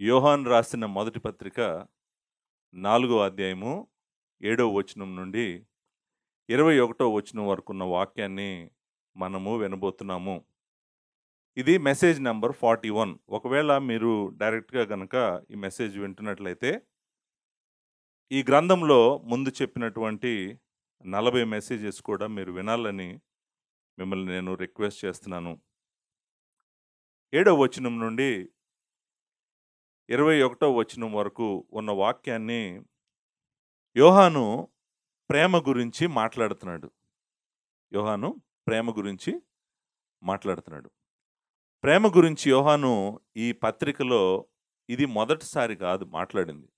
యోహాను రాసిన మొదటి పత్రిక 4వ అధ్యాయము 7వ వచనం నుండి 21వ వచనం వరకున్న వాక్యాన్ని మనము వినబోతున్నాము. ఇది మెసేజ్ నెంబర్ 41. ఒకవేళ మీరు డైరెక్ట్గా కనుక ఈ మెసేజ్ వింటున్నట్లయితే ఈ గ్రంథంలో ముందు చెప్పినటువంటి 40 మెసేజెస్ కూడా మీరు వినాలని మిమ్మల్ని నేను రిక్వెస్ట్ చేస్తున్నాను. 7వ వచనం నుండి 21వ వచనం వరకు ఉన్న వాక్యాన్ని యోహాను ప్రేమ గురించి మాట్లాడుతున్నాడు. ప్రేమ గురించి యోహాను ఈ పత్రికలో ఇది మొదటిసారి కాదు మాట్లాడింది,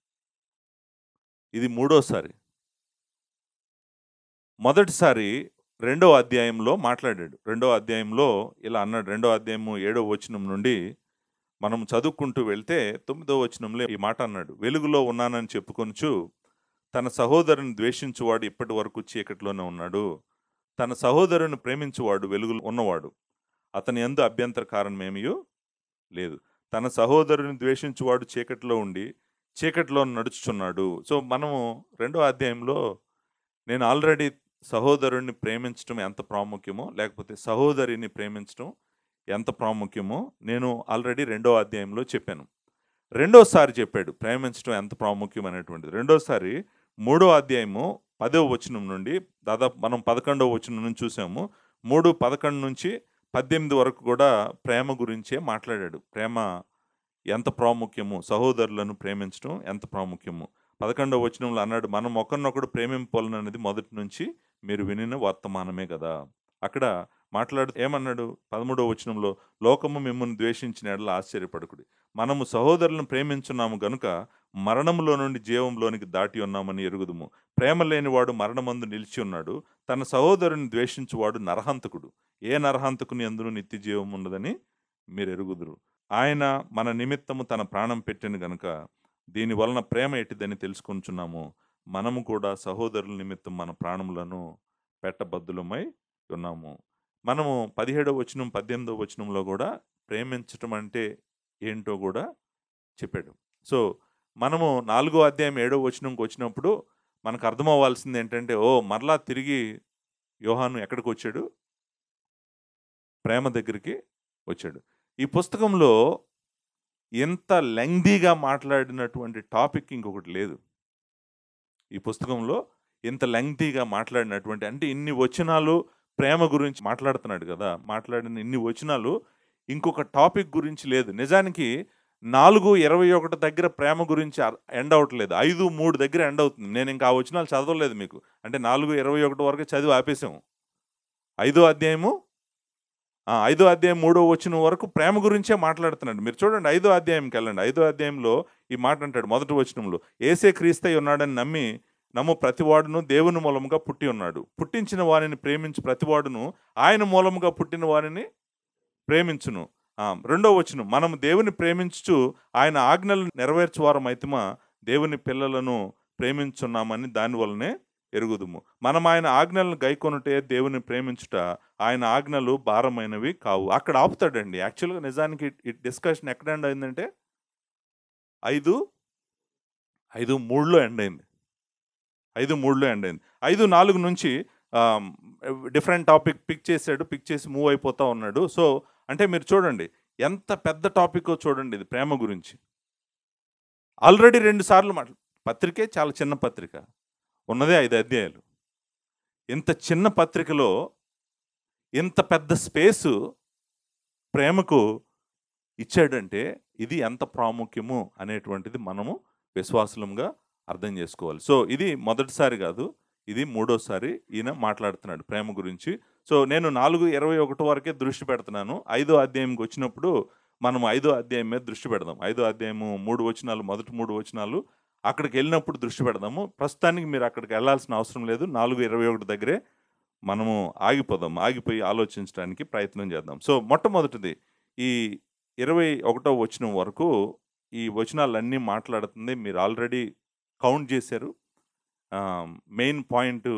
ఇది మూడోసారి. మొదటిసారి 2వ అధ్యాయంలో మాట్లాడాడు. 2వ అధ్యాయంలో ఇలా అన్నాడు. 2వ అధ్యాయము 7వ వచనం నుండి మనం చదువుకుంటూ వెళ్తే 9వ వచనంలో ఈ మాట అన్నాడు. వెలుగులో ఉన్నానని చెప్పుకొనుచు తన సహోదరుని ద్వేషించువాడు ఇప్పటి వరకు చీకటిలోనే ఉన్నాడు. తన సహోదరుని ప్రేమించువాడు వెలుగులో ఉన్నవాడు, అతని యందు అభ్యంతర కారణమేమీ లేదు. తన సహోదరుని ద్వేషించువాడు చీకటిలో ఉండి చీకటిలో నడుచుచున్నాడు. సో మనము 2వ అధ్యాయంలో నేను ఆల్రెడీ సహోదరుని ప్రేమించడం ఎంత ప్రాముఖ్యమో, లేకపోతే సహోదరిని ప్రేమించడం ఎంత ప్రాముఖ్యమో నేను ఆల్రెడీ 2వ అధ్యాయంలో చెప్పాను. రెండోసారి చెప్పాడు ప్రేమించడం ఎంత ప్రాముఖ్యం అనేటువంటిది. రెండోసారి 3వ అధ్యాయము 10వ వచనం నుండి దాదాపు మనం 11వ వచనం నుంచి చూసాము. 3:11 నుంచి 18 వరకు కూడా ప్రేమ గురించే మాట్లాడాడు. ప్రేమ ఎంత ప్రాముఖ్యము, సహోదరులను ప్రేమించడం ఎంత ప్రాముఖ్యము. 11వ వచనంలో అన్నాడు, మనం ఒకరినొకడు ప్రేమింపాలనేది మొదటి నుంచి మీరు వినిన వర్తమానమే కదా. అక్కడ మాట్లాడుతూ ఏమన్నాడు 13వ వచనంలో, లోకము మిమ్మల్ని ద్వేషించిన ఎడల ఆశ్చర్యపడకుడి, మనము సహోదరులను ప్రేమించున్నాము గనుక మరణములో నుండి జీవంలోనికి దాటి ఉన్నామని ఎరుగుదుము. ప్రేమ లేనివాడు మరణమందు నిలిచి ఉన్నాడు. తన సహోదరుని ద్వేషించువాడు నరహంతకుడు. ఏ నరహంతకుని యందును నిత్య జీవం ఉండదని మీరు ఎరుగుదురు. ఆయన మన నిమిత్తము తన ప్రాణం పెట్టిన గనుక దీని వలన ప్రేమ ఎట్టిదని తెలుసుకొనుచున్నాము. మనము కూడా సహోదరుల నిమిత్తం మన ప్రాణములను పెట్టబద్దులమై ఉన్నాము. మనము 17వ వచనం 18వ వచనంలో కూడా ప్రేమించటం అంటే ఏంటో కూడా చెప్పాడు. సో మనము 4వ అధ్యాయం 7వ వచనంకి వచ్చినప్పుడు మనకు అర్థమవ్వాల్సింది ఏంటంటే, మరలా తిరిగి యోహాను ఎక్కడికి వచ్చాడు? ప్రేమ దగ్గరికి వచ్చాడు. ఈ పుస్తకంలో ఎంత లెంగ్దీగా మాట్లాడినటువంటి టాపిక్ ఇంకొకటి లేదు. ఈ పుస్తకంలో ఎంత లెంగ్దీగా మాట్లాడినటువంటి, అంటే ఇన్ని వచనాలు ప్రేమ గురించి మాట్లాడుతున్నాడు కదా, మాట్లాడిన ఇన్ని వచనాలు ఇంకొక టాపిక్ గురించి లేదు. నిజానికి 4:21 దగ్గర ప్రేమ గురించి ఎండ్ అవట్లేదు, 5:3 దగ్గర ఎండ్ అవుతుంది. నేను ఇంకా ఆ వచనాలు చదవలేదు మీకు, అంటే 4:21 వరకు చదివి ఆపేసాము. 5వ అధ్యాయం 3వ వచనం వరకు ప్రేమ గురించే మాట్లాడుతున్నాడు. మీరు చూడండి, 5వ అధ్యాయంకి వెళ్ళండి. 5వ అధ్యాయంలో ఈ మాట అంటాడు మొదటి వచనంలో, యేసే క్రీస్తై ఉన్నాడని నమ్ము ప్రతివాడును దేవుని మూలముగా పుట్టి ఉన్నాడు. పుట్టించిన వారిని ప్రేమించు ప్రతివాడును ఆయన మూలముగా పుట్టిన వారిని ప్రేమించును. 2వ వచనం, మనము దేవుని ప్రేమించుచు ఆయన ఆజ్ఞలను నెరవేర్చువారం అయితమా దేవుని పిల్లలను ప్రేమించున్నామని దానివల్లనే ఎరుగుదుము. మనం ఆయన ఆజ్ఞలను గైకొనుటే దేవుని ప్రేమించుట, ఆయన ఆజ్ఞలు భారమైనవి కావు. అక్కడ ఆపుతాడండి. యాక్చువల్గా నిజానికి ఈ డిస్కషన్ ఎక్కడ ఎండ్ అయిందంటే 5:3లో ఎండ్ అయింది. 5:4 నుంచి డిఫరెంట్ టాపిక్ పిక్ చేసి మూవ్ అయిపోతూ ఉన్నాడు. సో అంటే మీరు చూడండి ఎంత పెద్ద టాపికో చూడండి. ఇది ప్రేమ గురించి ఆల్రెడీ 2 సార్లు పత్రికే చాలా చిన్న పత్రిక, ఉన్నదే 5 అధ్యాయాలు. ఇంత చిన్న పత్రికలో ఇంత పెద్ద స్పేసు ప్రేమకు ఇచ్చాడంటే ఇది ఎంత ప్రాముఖ్యము అనేటువంటిది మనము విశ్వాసులంగా అర్థం చేసుకోవాలి. సో ఇది మొదటిసారి కాదు, ఇది మూడోసారి ఈయన మాట్లాడుతున్నాడు ప్రేమ గురించి. సో నేను 4:21 వరకే దృష్టి పెడుతున్నాను. 5వ అధ్యాయంకి వచ్చినప్పుడు మనం 5వ అధ్యాయం మీద దృష్టి పెడదాం. 5వ అధ్యాయము 3 వచనాలు, మొదటి 3 వచనాలు అక్కడికి వెళ్ళినప్పుడు దృష్టి పెడదాము. ప్రస్తుతానికి మీరు అక్కడికి వెళ్ళాల్సిన అవసరం లేదు. 4:21 దగ్గరే మనము ఆగిపోయి ఆలోచించడానికి ప్రయత్నం చేద్దాం. సో మొట్టమొదటిది ఈ 21వ వచనం వరకు ఈ వచనాలన్నీ మాట్లాడుతుంది. మీరు ఆల్రెడీ కౌంట్ చేశారు. మెయిన్ పాయింట్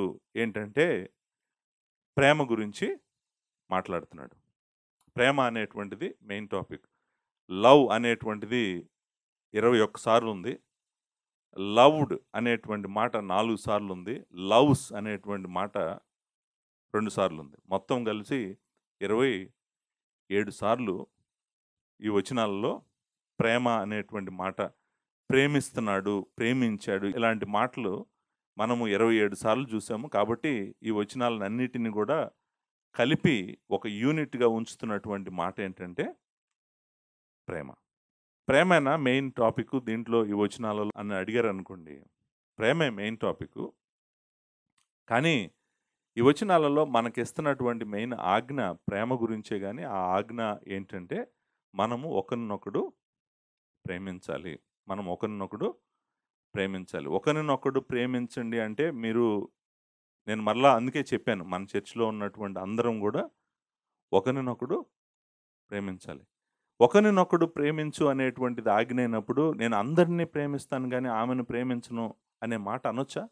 ఏంటంటే ప్రేమ గురించి మాట్లాడుతున్నాడు. ప్రేమ అనేటువంటిది మెయిన్ టాపిక్. లవ్ అనేటువంటిది 21 సార్లు ఉంది. లవ్డ్ అనేటువంటి మాట 4 సార్లు ఉంది. లవ్స్ అనేటువంటి మాట 2 సార్లు ఉంది. మొత్తం కలిసి 27 సార్లు ఈ వచనాలలో ప్రేమ అనేటువంటి మాట, ప్రేమిస్తున్నాడు, ప్రేమించాడు, ఇలాంటి మాటలు మనము 27 సార్లు చూసాము. కాబట్టి ఈ వచనాలన్నిటిని కూడా కలిపి ఒక యూనిట్గా ఉంచుతున్నటువంటి మాట ఏంటంటే ప్రేమ. ప్రేమేనా మెయిన్ టాపిక్ దీంట్లో ఈ వచనాలలో అని అడిగారు అనుకోండి, ప్రేమే మెయిన్ టాపిక్. కానీ ఈ వచనాలలో మనకిస్తున్నటువంటి మెయిన్ ఆజ్ఞ ప్రేమ గురించే. కానీ ఆ ఆజ్ఞ ఏంటంటే మనము ఒకరినొకడు ప్రేమించాలి. మనం ఒకరినొకడు ప్రేమించాలి. ఒకరినొకడు ప్రేమించండి అంటే నేను మరలా అందుకే చెప్పాను, మన చర్చిలో ఉన్నటువంటి అందరం కూడా ఒకరినొకడు ప్రేమించాలి. ఒకరినొకడు ప్రేమించు అనేటువంటిది ఆజ్ఞ అయినప్పుడు నేను అందరినీ ప్రేమిస్తాను కానీ ఆమెను ప్రేమించను అనే మాట అనొచ్చా?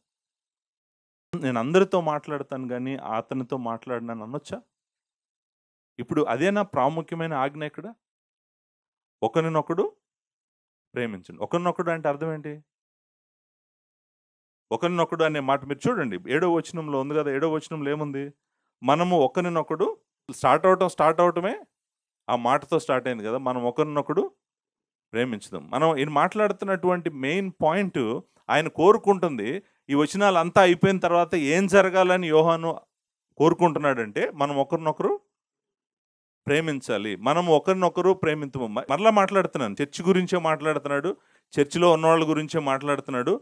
నేను అందరితో మాట్లాడతాను కానీ అతనితో మాట్లాడినాను అనొచ్చా? ఇప్పుడు అదేనా ప్రాముఖ్యమైన ఆజ్ఞ ఇక్కడ? ఒకరినొకడు ప్రేమించండి. ఒకరినొకడు అంటే అర్థం ఏంటి? ఒకరినొకడు అనే మాట మీరు చూడండి, 7వ వచనంలో ఉంది కదా. 7వ వచనంలో ఏముంది? మనము ఒకరినొకడు స్టార్ట్ అవటమే ఆ మాటతో స్టార్ట్ అయింది కదా. మనం ఒకరినొకడు ప్రేమించుదాం. మనం ఈయన మాట్లాడుతున్నటువంటి మెయిన్ పాయింట్, ఆయన కోరుకుంటుంది ఈ వచనాలు అంతా అయిపోయిన తర్వాత ఏం జరగాలని యోహాను కోరుకుంటున్నాడంటే మనం ఒకరినొకరు ప్రేమించాలి. మనం ఒకరినొకరు ప్రేమించము. మరలా మాట్లాడుతున్నాను, చర్చి గురించే మాట్లాడుతున్నాడు, చర్చిలో ఉన్నవాళ్ళ గురించే మాట్లాడుతున్నాడు.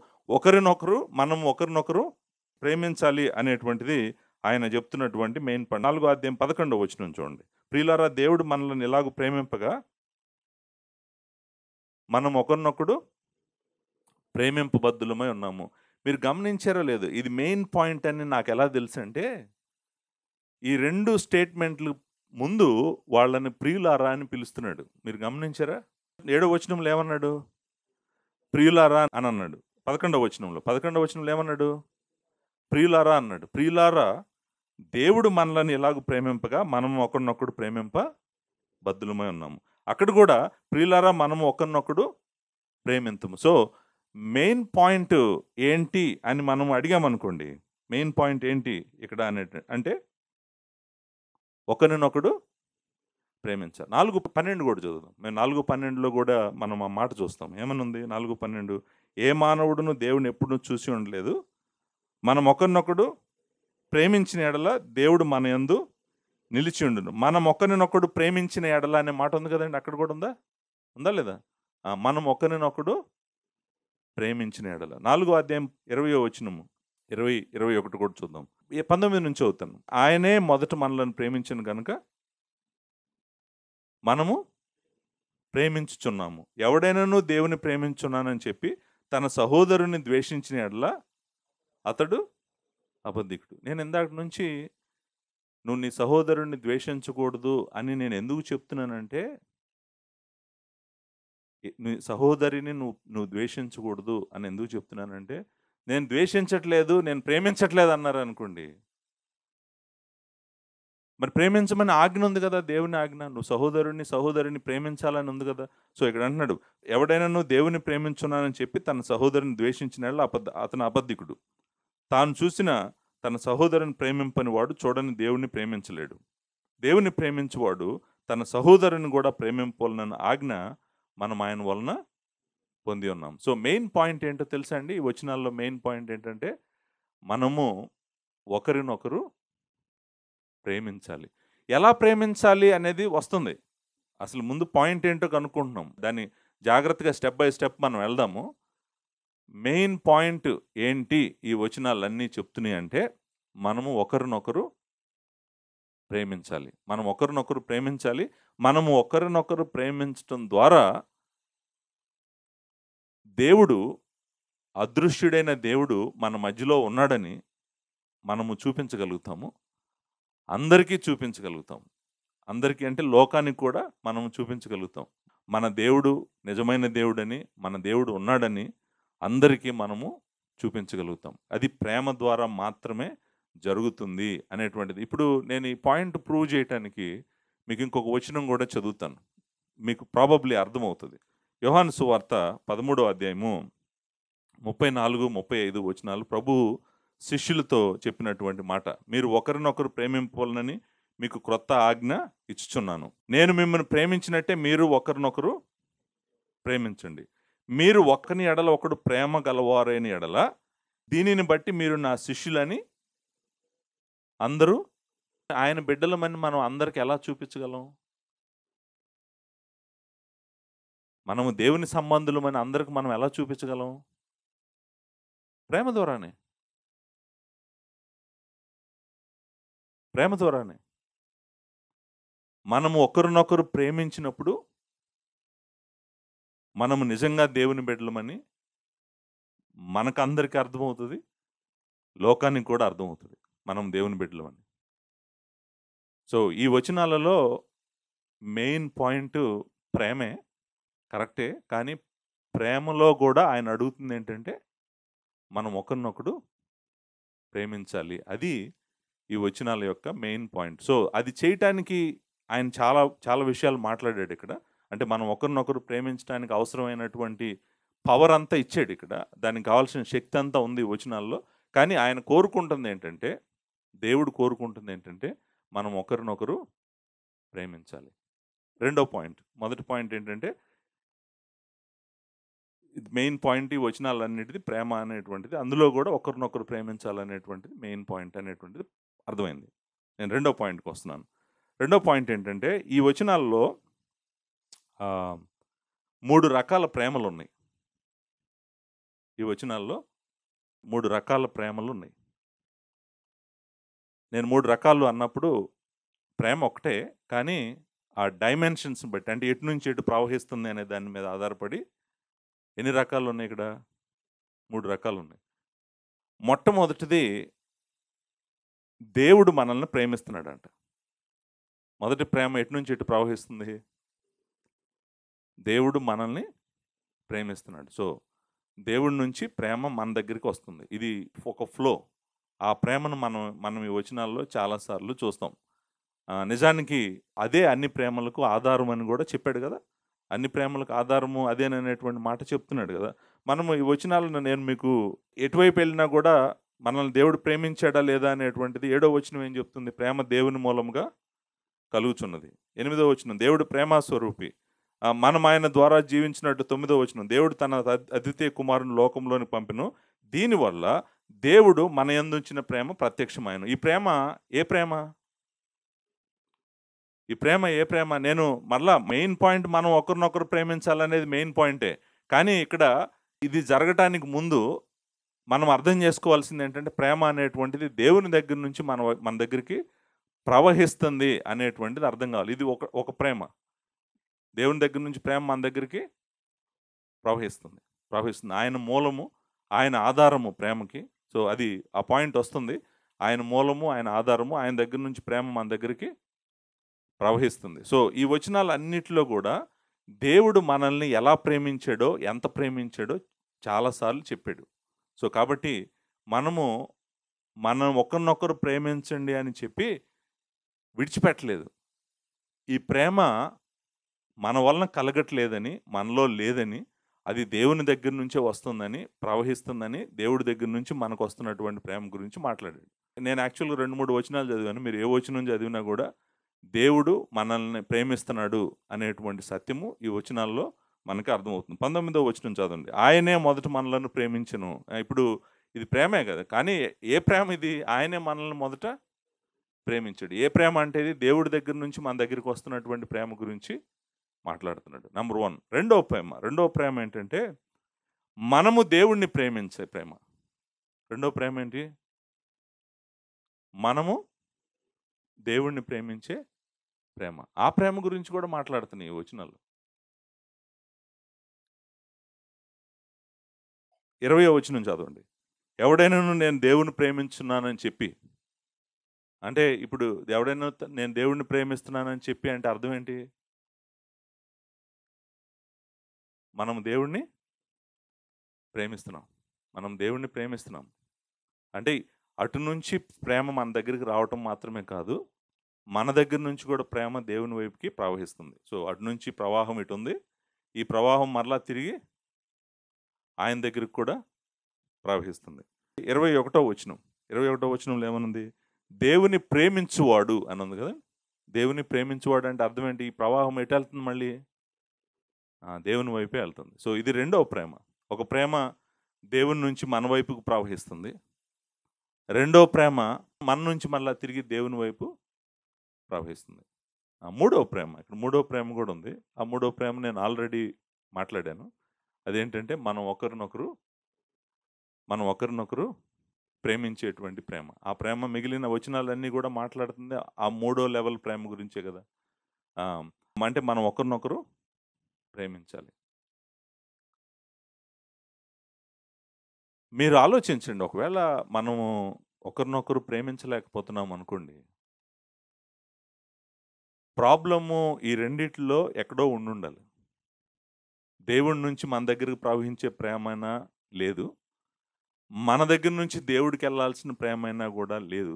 మనం ఒకరినొకరు ప్రేమించాలి అనేటువంటిది ఆయన చెప్తున్నటువంటి మెయిన్ పాయింట్. 4వ అధ్యాయం 11వ వచనం చూడండి. ప్రియులారా, దేవుడు మనల్ని ఎలాగూ ప్రేమింపగా మనం ఒకరినొకడు ప్రేమింపబద్ధులమై ఉన్నాము. మీరు గమనించారో లేదు, ఇది మెయిన్ పాయింట్ అని నాకు ఎలా తెలుసు అంటే, ఈ 2 స్టేట్మెంట్లు ముందు వాళ్ళని ప్రియులారా అని పిలుస్తున్నాడు. మీరు గమనించారా? 7వ వచనంలో ఏమన్నాడు? ప్రియులారా అని అన్నాడు. 11వ వచనంలో ఏమన్నాడు? ప్రియులారా అన్నాడు. ప్రియులారా, దేవుడు మనల్ని ఎలాగూ ప్రేమింపగా మనం ఒకరినొకడు ప్రేమింప బద్ధులమై ఉన్నాము. అక్కడ కూడా ప్రియులారా మనము ఒకరినొకడు ప్రేమింతము. సో మెయిన్ పాయింట్ ఏంటి అని మనం అడిగామనుకోండి, మెయిన్ పాయింట్ ఏంటి ఇక్కడ అంటే ఒకరినొకడు ప్రేమించాలి. 4:12 కూడా చదువుదాం. మేము 4:12లో కూడా మనం ఆ మాట చూస్తాం. ఏమనుంది 4:12? ఏ మానవుడును దేవుని ఎప్పుడు చూసి ఉండలేదు. మనం ఒకరినొకడు ప్రేమించిన ఎడల దేవుడు మన యందు నిలిచి ఉండును. మనం ఒకరినొకడు ప్రేమించిన ఎడల అనే మాట ఉంది కదండి. అక్కడ కూడా ఉందా లేదా? మనం ఒకరినొకడు ప్రేమించిన ఎడల. 4వ అధ్యాయం 20వ వచనము, 20, 21 కూడా చూద్దాం. 19 నుంచి చదువుతాను. ఆయనే మొదట మనల్ని ప్రేమించను కనుక మనము ప్రేమించుచున్నాము. ఎవడైనాను దేవుని ప్రేమించున్నానని చెప్పి తన సహోదరుని ద్వేషించిన ఎడల అతడు అబద్ధికుడు. నేను ఇందాక నుంచి నువ్వు నీ సహోదరుని ద్వేషించకూడదు అని నేను ఎందుకు చెప్తున్నానంటే, నీ సహోదరిని నువ్వు ద్వేషించకూడదు అని ఎందుకు చెప్తున్నానంటే, నేను ద్వేషించట్లేదు, నేను ప్రేమించట్లేదు అన్నారు అనుకోండి, మరి ప్రేమించమని ఆజ్ఞ ఉంది కదా, దేవుని ఆజ్ఞ. నువ్వు సహోదరుని ప్రేమించాలని ఉంది కదా. సో ఇక్కడ అంటున్నాడు, ఎవడైనా నువ్వు దేవుని ప్రేమించున్నానని చెప్పి తన సహోదరుని ద్వేషించిన అతను అబద్ధికుడు. తాను చూసిన తన సహోదరుని ప్రేమింపని వాడు చూడని దేవుని ప్రేమించలేడు. దేవుని ప్రేమించేవాడు తన సహోదరుని కూడా ప్రేమింపాలన్న ఆజ్ఞ మనం ఆయన వలన పొంది ఉన్నాం. సో మెయిన్ పాయింట్ ఏంటో తెలుసా అండి? ఈ వచనాల్లో మెయిన్ పాయింట్ ఏంటంటే మనము ఒకరినొకరు ప్రేమించాలి. ఎలా ప్రేమించాలి అనేది వస్తుంది. అసలు ముందు పాయింట్ ఏంటో కనుక్కుంటున్నాం. దాన్ని జాగ్రత్తగా స్టెప్ బై స్టెప్ మనం వెళ్దాము. మెయిన్ పాయింట్ ఏంటి ఈ వచనాలన్నీ చెప్తున్నాయి అంటే, మనము ఒకరినొకరు ప్రేమించాలి. మనం ఒకరినొకరు ప్రేమించాలి. మనము ఒకరినొకరు ప్రేమించటం ద్వారా దేవుడు, అదృశ్యుడైన దేవుడు మన మధ్యలో ఉన్నాడని మనము చూపించగలుగుతాము. అందరికీ చూపించగలుగుతాం. అందరికీ అంటే లోకానికి కూడా మనము చూపించగలుగుతాం. మన దేవుడు నిజమైన దేవుడని, మన దేవుడు ఉన్నాడని అందరికీ మనము చూపించగలుగుతాం. అది ప్రేమ ద్వారా మాత్రమే జరుగుతుంది అనేటువంటిది. ఇప్పుడు నేను ఈ పాయింట్ ప్రూవ్ చేయటానికి మీకు ఇంకొక వచనం కూడా చదువుతాను. మీకు ప్రాబబ్లీ అర్థమవుతుంది. యోహాను సువార్త 13వ అధ్యాయము 34, 35 వచనాలు ప్రభు శిష్యులతో చెప్పినటువంటి మాట. మీరు ఒకరినొకరు ప్రేమింపాలని మీకు క్రొత్త ఆజ్ఞ ఇచ్చుచున్నాను. నేను మిమ్మల్ని ప్రేమించినట్టే మీరు ఒకరినొకరు ప్రేమించండి. మీరు ఒకని ఎడల ఒకడు ప్రేమ గలవారైన ఎడల దీనిని బట్టి మీరు నా శిష్యులని అందరూ ఆయన బిడ్డలమని మనం అందరికి ఎలా చూపించగలం? మనము దేవుని సంబంధులమని అందరికి మనం ఎలా చూపించగలం? ప్రేమ ద్వారానే. ప్రేమ ద్వారానే. మనము ఒకరినొకరు ప్రేమించినప్పుడు మనము నిజంగా దేవుని బిడ్డలమని మనకందరికీ అర్థమవుతుంది, లోకానికి కూడా అర్థమవుతుంది మనం దేవుని బిడ్డలమని. సో ఈ వచనాలలో మెయిన్ పాయింట్ ప్రేమే, కరెక్టే. కానీ ప్రేమలో కూడా ఆయన అడుగుతుంది ఏంటంటే మనం ఒకరినొకడు ప్రేమించాలి. అది ఈ వచనాల యొక్క మెయిన్ పాయింట్. సో అది చేయటానికి ఆయన చాలా చాలా విషయాలు మాట్లాడాడు ఇక్కడ. అంటే మనం ఒకరినొకరు ప్రేమించడానికి అవసరమైనటువంటి పవర్ అంతా ఇచ్చాడు ఇక్కడ. దానికి కావాల్సిన శక్తి అంతా ఉంది ఈ వచనాల్లో. కానీ ఆయన కోరుకుంటుంది ఏంటంటే, దేవుడు కోరుకుంటుంది ఏంటంటే మనం ఒకరినొకరు ప్రేమించాలి. రెండో పాయింట్. మొదటి పాయింట్ ఏంటంటే మెయిన్ పాయింట్ ఈ వచనాలన్నిటిది ప్రేమ అనేటువంటిది, అందులో కూడా ఒకరినొకరు ప్రేమించాలనేటువంటిది మెయిన్ పాయింట్ అనేటువంటిది అర్థమైంది. నేను రెండో పాయింట్కి వస్తున్నాను. రెండో పాయింట్ ఏంటంటే ఈ వచనాల్లో 3 రకాల ప్రేమలు ఉన్నాయి. ఈ వచనాల్లో 3 రకాల ప్రేమలు ఉన్నాయి. నేను 3 రకాలు అన్నప్పుడు ప్రేమ ఒకటే, కానీ ఆ డైమెన్షన్స్ బట్టి, అంటే ఎటు నుంచి ఎటు ప్రవహిస్తుంది అనే దాని మీద ఆధారపడి ఎన్ని రకాలు ఉన్నాయి ఇక్కడ? 3 రకాలు ఉన్నాయి. మొట్టమొదటిది, దేవుడు మనల్ని ప్రేమిస్తున్నాడంట. మొదటి ప్రేమ ఎటు నుంచి ఎటు ప్రవహిస్తుంది? దేవుడు మనల్ని ప్రేమిస్తున్నాడు. సో దేవుడి నుంచి ప్రేమ మన దగ్గరికి వస్తుంది. ఇది ఒక ఫ్లో. ఆ ప్రేమను మనం ఈ వచనాల్లో చాలాసార్లు చూస్తాం. నిజానికి అదే అన్ని ప్రేమలకు ఆధారం అని కూడా చెప్పాడు కదా. అన్ని ప్రేమలకు ఆధారము అదేననేటువంటి మాట చెప్తున్నాడు కదా. మనము ఈ వచనాలను నేను మీకు ఎటువైపు వెళ్ళినా కూడా మనల్ని దేవుడు ప్రేమించాడా లేదా అనేటువంటిది 7వ వచనం ఏం చెప్తుంది? ప్రేమ దేవుని మూలంగా కలుగుచున్నది. 8వ వచనం దేవుడు ప్రేమ స్వరూపి, మనం ఆయన ద్వారా జీవించినట్టు. 9వ వచనం దేవుడు తన అద్వితీయ కుమారుని లోకంలోని పంపెను, దీనివల్ల దేవుడు మన యందు ఉంచిన ప్రేమ ప్రత్యక్షమైన. ఈ ప్రేమ ఏ ప్రేమ? ఈ ప్రేమ ఏ ప్రేమ? నేను మళ్ళా మెయిన్ పాయింట్ మనం ఒకరినొకరు ప్రేమించాలనేది మెయిన్ పాయింటే. కానీ ఇక్కడ ఇది జరగటానికి ముందు మనం అర్థం చేసుకోవాల్సింది ఏంటంటే ప్రేమ అనేటువంటిది దేవుని దగ్గర నుంచి మన దగ్గరికి ప్రవహిస్తుంది అనేటువంటిది అర్థం కావాలి. ఇది ఒక ప్రేమ. దేవుని దగ్గర నుంచి ప్రేమ మన దగ్గరికి ప్రవహిస్తుంది. ఆయన మూలము, ఆయన ఆధారము ప్రేమకి. సో అది ఆ పాయింట్ వస్తుంది. ఆయన మూలము, ఆయన ఆధారము, ఆయన దగ్గర నుంచి ప్రేమ మన దగ్గరికి ప్రవహిస్తుంది. సో ఈ వచనాలు అన్నిటిలో కూడా దేవుడు మనల్ని ఎలా ప్రేమించాడో, ఎంత ప్రేమించాడో చాలాసార్లు చెప్పాడు. సో కాబట్టి మనం ఒకరినొకరు ప్రేమించండి అని చెప్పి విడిచిపెట్టలేదు. ఈ ప్రేమ మన వలన కలగట్లేదని, మనలో లేదని, అది దేవుని దగ్గర నుంచే వస్తుందని, ప్రవహిస్తుందని, దేవుడి దగ్గర నుంచి మనకు వస్తున్నటువంటి ప్రేమ గురించి మాట్లాడాడు. నేను యాక్చువల్గా 2-3 వచనాలు చదివాను. మీరు ఏ వచనం చదివినా కూడా దేవుడు మనల్ని ప్రేమిస్తున్నాడు అనేటువంటి సత్యము ఈ వచనాల్లో మనకి అర్థమవుతుంది. 19వ వచనం చదవండి. ఆయనే మొదట మనలను ప్రేమించెను. ఇప్పుడు ఇది ప్రేమే కదా, కానీ ఏ ప్రేమ ఇది? ఆయనే మనల్ని మొదట ప్రేమించాడు. ఏ ప్రేమ అంటే ఇది? దేవుడి దగ్గర నుంచి మన దగ్గరికి వస్తున్నటువంటి ప్రేమ గురించి మాట్లాడుతున్నాడు. నెంబర్ 1. రెండవ ప్రేమ ఏంటంటే మనము దేవుణ్ణి ప్రేమించే ప్రేమ. రెండవ ప్రేమ ఏంటి? మనము దేవుణ్ణి ప్రేమించే ప్రేమ. ఆ ప్రేమ గురించి కూడా మాట్లాడుతున్నాయి ఈ వచనాలు. 20వ వచనం చదవండి. ఎవడైనాను నేను దేవుణ్ణి ప్రేమించున్నానని చెప్పి, అంటే ఇప్పుడు ఎవడైనా నేను దేవుణ్ణి ప్రేమిస్తున్నానని చెప్పి అంటే అర్థం ఏంటి? మనం దేవుణ్ణి ప్రేమిస్తున్నాం. అంటే అటు నుంచి ప్రేమ మన దగ్గరికి రావటం మాత్రమే కాదు, మన దగ్గర నుంచి కూడా ప్రేమ దేవుని వైపుకి ప్రవహిస్తుంది. సో అటు నుంచి ప్రవాహం ఇటు ఉంది, ఈ ప్రవాహం మరలా తిరిగి ఆయన దగ్గరికి కూడా ప్రవహిస్తుంది. 21వ వచనం 21వ వచనంలో ఏమనుంది? దేవుని ప్రేమించువాడు అని ఉంది కదా. దేవుని ప్రేమించువాడు అంటే అర్థం ఏంటి? ఈ ప్రవాహం ఎటు వెళ్తుంది మళ్ళీ? దేవుని వైపే వెళ్తుంది. సో ఇది రెండవ ప్రేమ. ఒక ప్రేమ దేవుని నుంచి మన వైపుకు ప్రవహిస్తుంది. రెండో ప్రేమ మన నుంచి మళ్ళీ తిరిగి దేవుని వైపు ప్రవహిస్తుంది. మూడవ ప్రేమ, ఇక్కడ మూడవ ప్రేమ కూడా ఉంది. ఆ మూడవ ప్రేమ నేను ఆల్రెడీ మాట్లాడాను. అదేంటంటే మనం ఒకరినొకరు ప్రేమించేటువంటి ప్రేమ. ఆ ప్రేమ మిగిలిన వచనాలన్నీ కూడా మాట్లాడుతుంది ఆ మూడో లెవెల్ ప్రేమ గురించే కదా. అంటే మనం ఒకరినొకరు ప్రేమించాలి. మీరు ఆలోచించండి, ఒకవేళ మనము ఒకరినొకరు ప్రేమించలేకపోతున్నాం అనుకోండి, ప్రాబ్లము ఈ రెండిట్లో ఎక్కడో ఉండాలి. దేవుడి నుంచి మన దగ్గరకు ప్రవహించే ప్రేమైనా లేదు, మన దగ్గర నుంచి దేవుడికి వెళ్ళాల్సిన ప్రేమైనా కూడా లేదు.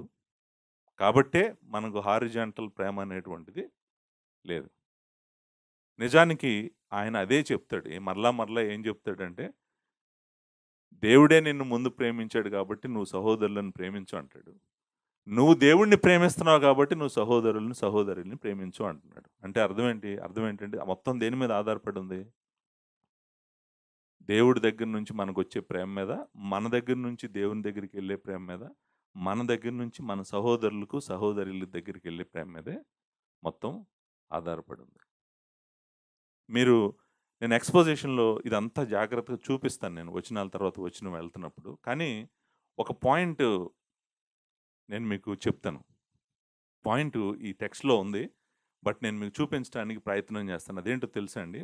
కాబట్టే మనకు హారిజాంటల్ ప్రేమ అనేటువంటిది లేదు. నిజానికి ఆయన అదే చెప్తాడు. మరలా ఏం చెప్తాడంటే, దేవుడే నిన్ను ముందు ప్రేమించాడు కాబట్టి నువ్వు సహోదరులను ప్రేమించు అంటాడు. నువ్వు దేవుడిని ప్రేమిస్తున్నావు కాబట్టి నువ్వు సహోదరుల్ని ప్రేమించు అంటున్నాడు. అంటే అర్థం ఏంటంటే మొత్తం దేని మీద ఆధారపడి ఉంది? దేవుడి దగ్గర నుంచి మనకు వచ్చే ప్రేమ మీద, మన దగ్గర నుంచి దేవుని దగ్గరికి వెళ్ళే ప్రేమ మీద, మన దగ్గర నుంచి మన సహోదరుల దగ్గరికి వెళ్ళే ప్రేమ మీదే మొత్తం ఆధారపడి ఉంది. నేను ఎక్స్పోజిషన్లో ఇదంతా జాగ్రత్తగా చూపిస్తాను, నేను వచనాల తర్వాత వచనం వెళ్తున్నప్పుడు. కానీ ఒక పాయింట్ నేను మీకు చెప్తాను. పాయింట్ ఈ టెక్స్ట్లో ఉంది, బట్ నేను మీకు చూపించడానికి ప్రయత్నం చేస్తాను. అదేంటో తెలుసా అండి?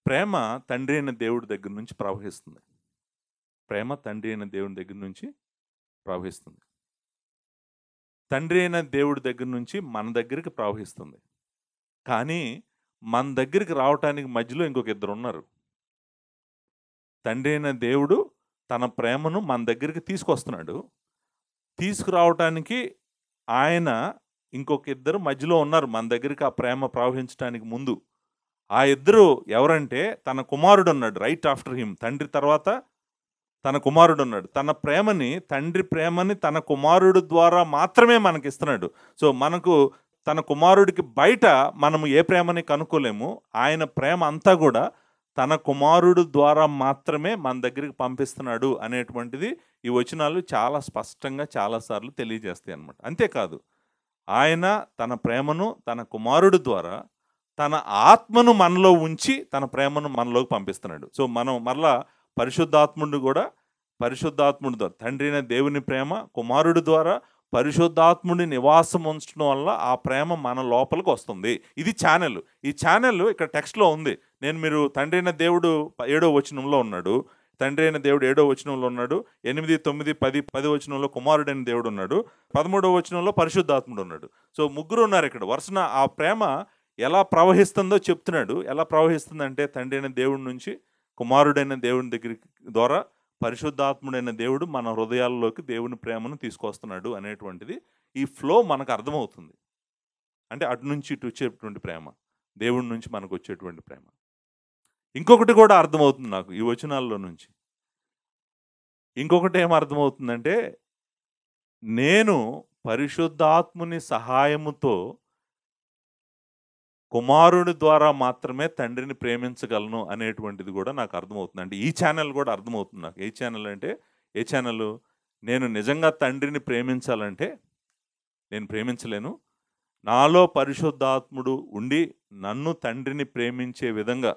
ప్రేమ తండ్రి అయిన దేవుడి దగ్గర నుంచి ప్రవహిస్తుంది. ప్రేమ తండ్రి అయిన దేవుడి దగ్గర నుంచి ప్రవహిస్తుంది. తండ్రి అయిన దేవుడి దగ్గర నుంచి మన దగ్గరికి ప్రవహిస్తుంది. కానీ మన దగ్గరికి రావటానికి మధ్యలో ఇంకొక ఇద్దరు ఉన్నారు. తండ్రి అయిన దేవుడు తన ప్రేమను మన దగ్గరికి తీసుకొస్తున్నాడు. తీసుకురావటానికి ఆయన ఇంకొక ఇద్దరు మధ్యలో ఉన్నారు మన దగ్గరికి ఆ ప్రేమ ప్రవహించడానికి ముందు. ఆ ఇద్దరు ఎవరంటే, తన కుమారుడు ఉన్నాడు రైట్ ఆఫ్టర్ హిమ్. తండ్రి తర్వాత తన కుమారుడు ఉన్నాడు. తండ్రి ప్రేమని తన కుమారుడు ద్వారా మాత్రమే మనకిస్తున్నాడు. సో మనకు తన కుమారుడికి బయట మనము ఏ ప్రేమని కనుక్కోలేము. ఆయన ప్రేమ అంతా కూడా తన కుమారుడు ద్వారా మాత్రమే మన దగ్గరికి పంపిస్తున్నాడు అనేటువంటిది ఈ వచనాలు చాలా స్పష్టంగా చాలాసార్లు తెలియజేస్తాయి అన్నమాట. అంతేకాదు, ఆయన తన ప్రేమను తన కుమారుడు ద్వారా తన ఆత్మను మనలో ఉంచి తన ప్రేమను మనలోకి పంపిస్తున్నాడు. సో మనం మరలా పరిశుద్ధాత్ముడు ద్వారా తండ్రి అయిన దేవుని ప్రేమ కుమారుడు ద్వారా పరిశుద్ధాత్ముడి నివాసం ఉంచడం వల్ల ఆ ప్రేమ మన లోపలికి వస్తుంది. ఇది ఛానల్. ఈ ఛానల్ ఇక్కడ టెక్స్ట్లో ఉంది. మీరు తండ్రి అయిన దేవుడు 7వ వచనంలో ఉన్నాడు, తండ్రి అయిన దేవుడు 7వ వచనంలో ఉన్నాడు, 8, 9, 10 వచనంలో కుమారుడైన దేవుడు ఉన్నాడు, 13వ వచనంలో పరిశుద్ధాత్ముడు ఉన్నాడు. సో ముగ్గురు ఉన్నారు ఇక్కడ వరుసన. ఆ ప్రేమ ఎలా ప్రవహిస్తుందో చెప్తున్నాడు. ఎలా ప్రవహిస్తుందంటే, తండ్రి అయిన దేవుడి నుంచి కుమారుడైన దేవుని దగ్గరికి ద్వారా పరిశుద్ధాత్ముడైన దేవుడు మన హృదయాల్లోకి దేవుని ప్రేమను తీసుకొస్తున్నాడు అనేటువంటిది ఈ ఫ్లో మనకు అర్థమవుతుంది. అంటే అటు నుంచి ఇటు వచ్చేటువంటి ప్రేమ, దేవుడి నుంచి మనకు వచ్చేటువంటి ప్రేమ. ఇంకొకటి కూడా అర్థమవుతుంది నాకు ఈ వచనాల్లో నుంచి. ఇంకొకటి ఏం అర్థమవుతుందంటే, నేను పరిశుద్ధాత్ముని సహాయముతో కుమారుడి ద్వారా మాత్రమే తండ్రిని ప్రేమించగలను అనేటువంటిది కూడా నాకు అర్థమవుతుంది. అంటే ఈ ఛానల్ కూడా అర్థమవుతుంది నాకు. ఏ ఛానల్? నేను నిజంగా తండ్రిని ప్రేమించాలంటే నేను ప్రేమించలేను. నాలో పరిశుద్ధాత్ముడు ఉండి నన్ను తండ్రిని ప్రేమించే విధంగా,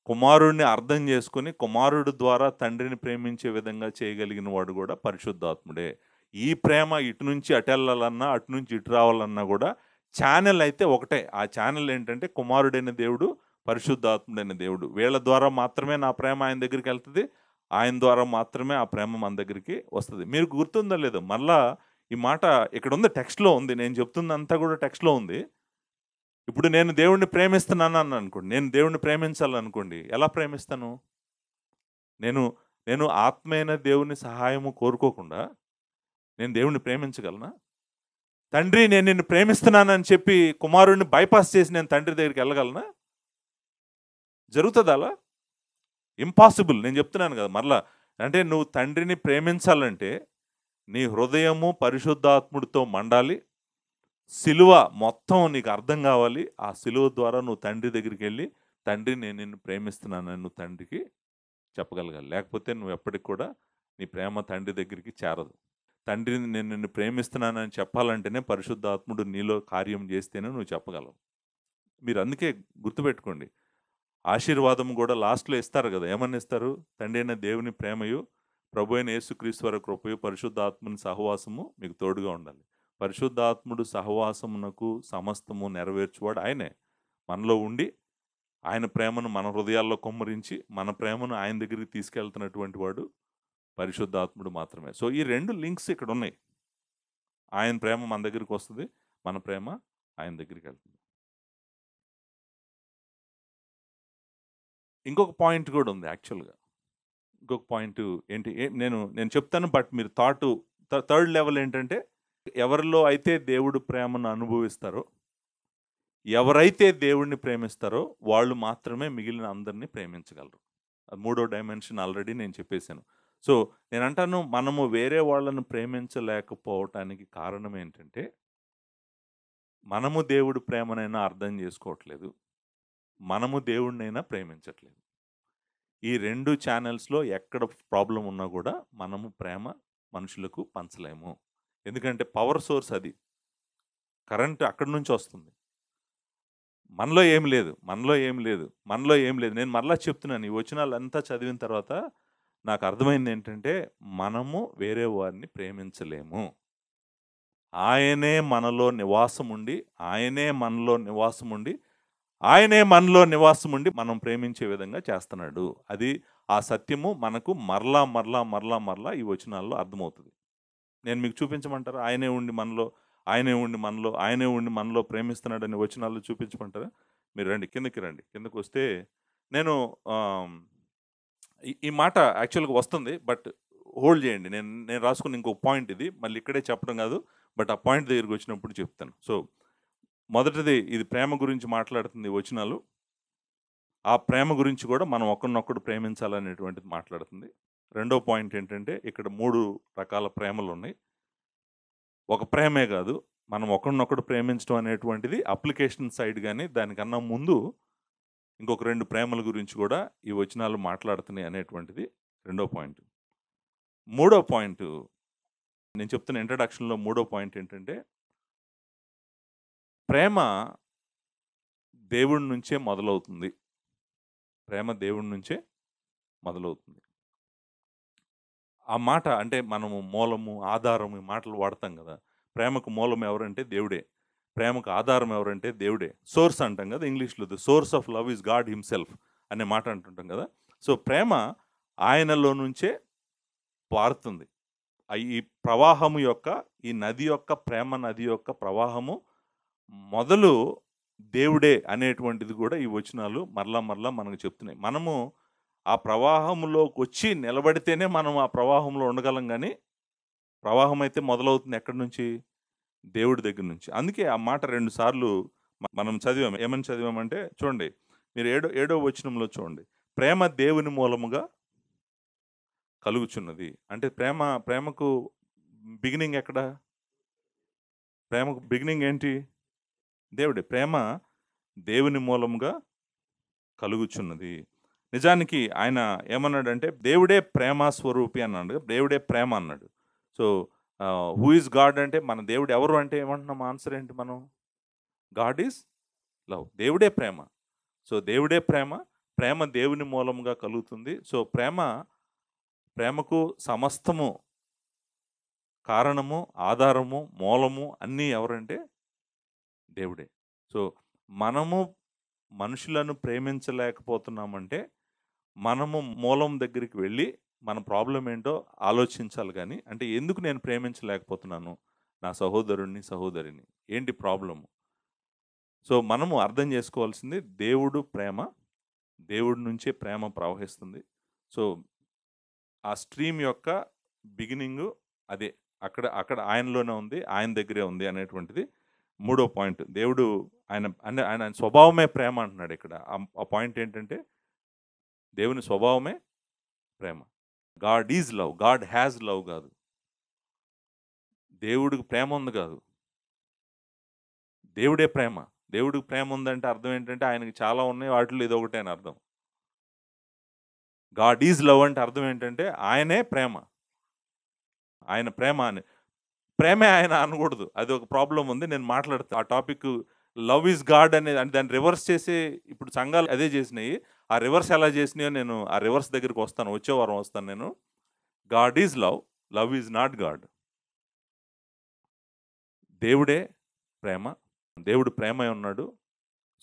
కుమారుడిని అర్థం చేసుకుని కుమారుడు ద్వారా తండ్రిని ప్రేమించే విధంగా చేయగలిగిన వాడు కూడా పరిశుద్ధాత్ముడే. ఈ ప్రేమ ఇటు నుంచి అటు వెళ్ళాలన్నా అటు నుంచి ఇటు రావాలన్నా కూడా ఛానల్ అయితే ఒకటే. ఆ ఛానల్ ఏంటంటే కుమారుడైన దేవుడు, పరిశుద్ధాత్ముడైన దేవుడు. వీళ్ళ ద్వారా మాత్రమే నా ప్రేమ ఆయన దగ్గరికి వెళ్తుంది. ఆయన ద్వారా మాత్రమే ఆ ప్రేమ మన దగ్గరికి వస్తుంది. మీరు గుర్తుందో లేదో, మళ్ళా ఈ మాట ఇక్కడ ఉంది, టెక్స్ట్లో ఉంది. నేను చెప్తుందంతా కూడా టెక్స్ట్లో ఉంది. ఇప్పుడు నేను దేవుడిని ప్రేమిస్తున్నాను అని అనుకోండి, నేను దేవుడిని ప్రేమించాలనుకోండి, ఎలా ప్రేమిస్తాను? నేను ఆత్మైన దేవుని సహాయము కోరుకోకుండా నేను దేవుడిని ప్రేమించగలనా? తండ్రి నేను నిన్ను ప్రేమిస్తున్నానని చెప్పి కుమారుడిని బైపాస్ చేసి నేను తండ్రి దగ్గరికి వెళ్ళగలనా? జరుగుతుంది అలా? ఇంపాసిబుల్. నేను చెప్తున్నాను కదా మరలా. అంటే నువ్వు తండ్రిని ప్రేమించాలంటే నీ హృదయము పరిశుద్ధాత్ముడితో మండాలి. సిలువ మొత్తం నీకు అర్థం కావాలి. ఆ సిలువ ద్వారా నువ్వు తండ్రి దగ్గరికి వెళ్ళి, తండ్రి నేను నిన్ను ప్రేమిస్తున్నానని నువ్వు తండ్రికి చెప్పగలగాలి. లేకపోతే నువ్వు ఎప్పటికి కూడా నీ ప్రేమ తండ్రి దగ్గరికి చేరదు. తండ్రిని నేను నిన్ను ప్రేమిస్తున్నానని చెప్పాలంటేనే పరిశుద్ధాత్ముడు నీలో కార్యం చేస్తేనే నువ్వు చెప్పగలవు. మీరు అందుకే గుర్తుపెట్టుకోండి, ఆశీర్వాదం కూడా లాస్ట్లో ఇస్తారు కదా. ఏమని ఇస్తారు? తండ్రి అయిన దేవుని ప్రేమయు, ప్రభు అయిన యేసుక్రీస్తు వారి కృపయు, పరిశుద్ధాత్ముని సహవాసము మీకు తోడుగా ఉండాలి. పరిశుద్ధాత్ముడు సహవాసమునకు సమస్తము నెరవేర్చువాడు ఆయనే. మనలో ఉండి ఆయన ప్రేమను మన హృదయాల్లో కొమ్మరించి మన ప్రేమను ఆయన దగ్గరికి తీసుకెళ్తున్నటువంటి వాడు పరిశుద్ధాత్ముడు మాత్రమే. సో ఈ 2 లింక్స్ ఇక్కడ ఉన్నాయి. ఆయన ప్రేమ మన దగ్గరికి వస్తుంది, మన ప్రేమ ఆయన దగ్గరికి వెళ్తుంది. ఇంకొక పాయింట్ కూడా ఉంది యాక్చువల్గా. ఇంకొక పాయింట్ ఏంటి నేను చెప్తాను, బట్ మీరు థర్డ్ లెవెల్ ఏంటంటే, ఎవరిలో అయితే దేవుడు ప్రేమను అనుభవిస్తారో, ఎవరైతే దేవుడిని ప్రేమిస్తారో వాళ్ళు మాత్రమే మిగిలిన అందరినీ ప్రేమించగలరు. అది 3వ డైమెన్షన్ ఆల్రెడీ నేను చెప్పేశాను. సో నేను అంటాను, మనము వేరే వాళ్ళను ప్రేమించలేకపోవటానికి కారణం ఏంటంటే, మనము దేవుడి ప్రేమనైనా అర్థం చేసుకోవట్లేదు, మనము దేవుడినైనా ప్రేమించట్లేదు. ఈ 2 ఛానల్స్లో ఎక్కడ ప్రాబ్లం ఉన్నా కూడా మనము ప్రేమ మనుషులకు పంచలేము. ఎందుకంటే పవర్ సోర్స్ అది, కరెంట్ అక్కడి నుంచి వస్తుంది. మనలో ఏం లేదు. నేను మరలా చెప్తున్నాను, ఈ వచనాలంతా చదివిన తర్వాత నాకు అర్థమైంది ఏంటంటే, మనము వేరే వారిని ప్రేమించలేము. ఆయనే మనలో నివాసం ఉండి మనం ప్రేమించే విధంగా చేస్తున్నాడు. అది ఆ సత్యము మనకు మరలా ఈ వచనాల్లో అర్థమవుతుంది. నేను మీకు చూపించమంటారా? ఆయనే ఉండి మనలో ప్రేమిస్తున్నాడని వచనాల్లో చూపించమంటారా? మీరు రండి, కిందకి వస్తే నేను ఈ మాట యాక్చువల్గా వస్తుంది, బట్ హోల్డ్ చేయండి. నేను రాసుకున్న ఇంకొక పాయింట్ ఇది, మళ్ళీ ఇక్కడే చెప్పడం కాదు, బట్ ఆ పాయింట్ దగ్గరికి వచ్చినప్పుడు చెప్తాను. సో మొదటిది, ఇది ప్రేమ గురించి మాట్లాడుతుంది వచనాలు. ఆ ప్రేమ గురించి కూడా మనం ఒకరినొకడు ప్రేమించాలనేటువంటిది మాట్లాడుతుంది. రెండో పాయింట్ ఏంటంటే, ఇక్కడ 3 రకాల ప్రేమలు ఉన్నాయి. ఒక ప్రేమే కాదు, మనం ఒకరినొకడు ప్రేమించడం అనేటువంటిది అప్లికేషన్ సైడ్. కానీ దానికన్నా ముందు ఇంకొక 2 ప్రేమల గురించి కూడా ఈ వచనాలు మాట్లాడుతున్నాయి అనేటువంటిది రెండో పాయింట్. మూడో పాయింట్ నేను చెప్తున్న ఇంట్రడక్షన్లో మూడో పాయింట్ ఏంటంటే, ప్రేమ దేవుడి నుంచే మొదలవుతుంది. ఆ మాట అంటే మనము మూలము, ఆధారము, ఈ మాటలు వాడతాం కదా. ప్రేమకు మూలం ఎవరంటే దేవుడే, ప్రేమకు ఆధారం ఎవరంటే దేవుడే. సోర్స్ అంటాం కదా ఇంగ్లీష్లో, the source of love is God himself అనే మాట అంటుంటాం కదా. సో ప్రేమ ఆయనలో నుంచే పారుతుంది. ఈ ప్రవాహము యొక్క, ఈ నది యొక్క, ప్రేమ నది యొక్క ప్రవాహము మొదలు దేవుడే అనేటువంటిది కూడా ఈ వచనాలు మరలా మనకు చెప్తున్నాయి. మనము ఆ ప్రవాహంలోకి వచ్చి నిలబడితేనే మనం ఆ ప్రవాహంలో ఉండగలం. కానీ ప్రవాహం అయితే మొదలవుతుంది ఎక్కడి నుంచి? దేవుడి దగ్గర నుంచి. అందుకే ఆ మాట 2 సార్లు మనం చదివాము. ఏమని చదివామంటే చూడండి, మీరు ఏడో వచనంలో చూడండి, ప్రేమ దేవుని మూలముగా కలుగుచున్నది. అంటే ప్రేమకు బిగినింగ్ ఎక్కడ? ప్రేమకు బిగినింగ్ ఏంటి? దేవుడే. ప్రేమ దేవుని మూలముగా కలుగుచున్నది. నిజానికి ఆయన ఏమన్నాడంటే, దేవుడే ప్రేమ స్వరూపి అన్నాడు, దేవుడే ప్రేమ అన్నాడు. సో హూ ఈజ్ గాడ్ అంటే, మన దేవుడు ఎవరు అంటే ఏమంటున్నాం? ఆన్సర్ ఏంటి? మనం గాడ్ ఈజ్ లవ్. దేవుడే ప్రేమ. సో దేవుడే ప్రేమ దేవుని మూలముగా కలుగుతుంది. సో ప్రేమకు సమస్తము కారణము, ఆధారము, మూలము అన్నీ ఎవరంటే దేవుడే. సో మనము మనుషులను ప్రేమించలేకపోతున్నామంటే మనము మూలం దగ్గరికి వెళ్ళి మన ప్రాబ్లం ఏంటో ఆలోచించాలి. కానీ అంటే ఎందుకు నేను ప్రేమించలేకపోతున్నాను నా సహోదరుణ్ణి, సహోదరిని, ఏంటి ప్రాబ్లము? సో మనము అర్థం చేసుకోవాల్సింది, దేవుడు ప్రేమ, దేవుడి నుంచే ప్రేమ ప్రవహిస్తుంది. సో ఆ స్ట్రీమ్ యొక్క బిగినింగ్ అదే, అక్కడ ఆయనలోనే ఉంది, ఆయన దగ్గరే ఉంది అనేటువంటిది మూడో పాయింట్. దేవుడు ఆయన స్వభావమే ప్రేమ అంటున్నాడు ఇక్కడ. ఆ పాయింట్ ఏంటంటే, దేవుని స్వభావమే ప్రేమ. God is love, God has love కాదు. దేవుడికి ప్రేమ ఉంది కాదు, దేవుడే ప్రేమ. దేవుడికి ప్రేమ ఉందంటే అర్థం ఏంటంటే ఆయనకి చాలా ఉన్నాయి, వాటిలో ఇది ఒకటే అని అర్థం. గాడ్ ఈజ్ లవ్ అంటే అర్థం ఏంటంటే ఆయనే ప్రేమ. ఆయన ప్రేమ అని, ప్రేమే ఆయన అనకూడదు, అది ఒక ప్రాబ్లం ఉంది. నేను మాట్లాడతాను ఆ టాపిక్. లవ్ ఈజ్ గాడ్ అనేది అంటే దాన్ని రివర్స్ చేసి ఇప్పుడు సంఘాలు అదే చేసినాయి. ఆ రివర్స్ ఎలా చేసినాయో నేను ఆ రివర్స్ దగ్గరికి వస్తాను, వచ్చే వారం వస్తాను నేను. God is love, love is not God. దేవుడే ప్రేమ, దేవుడు ప్రేమ ఉన్నాడు.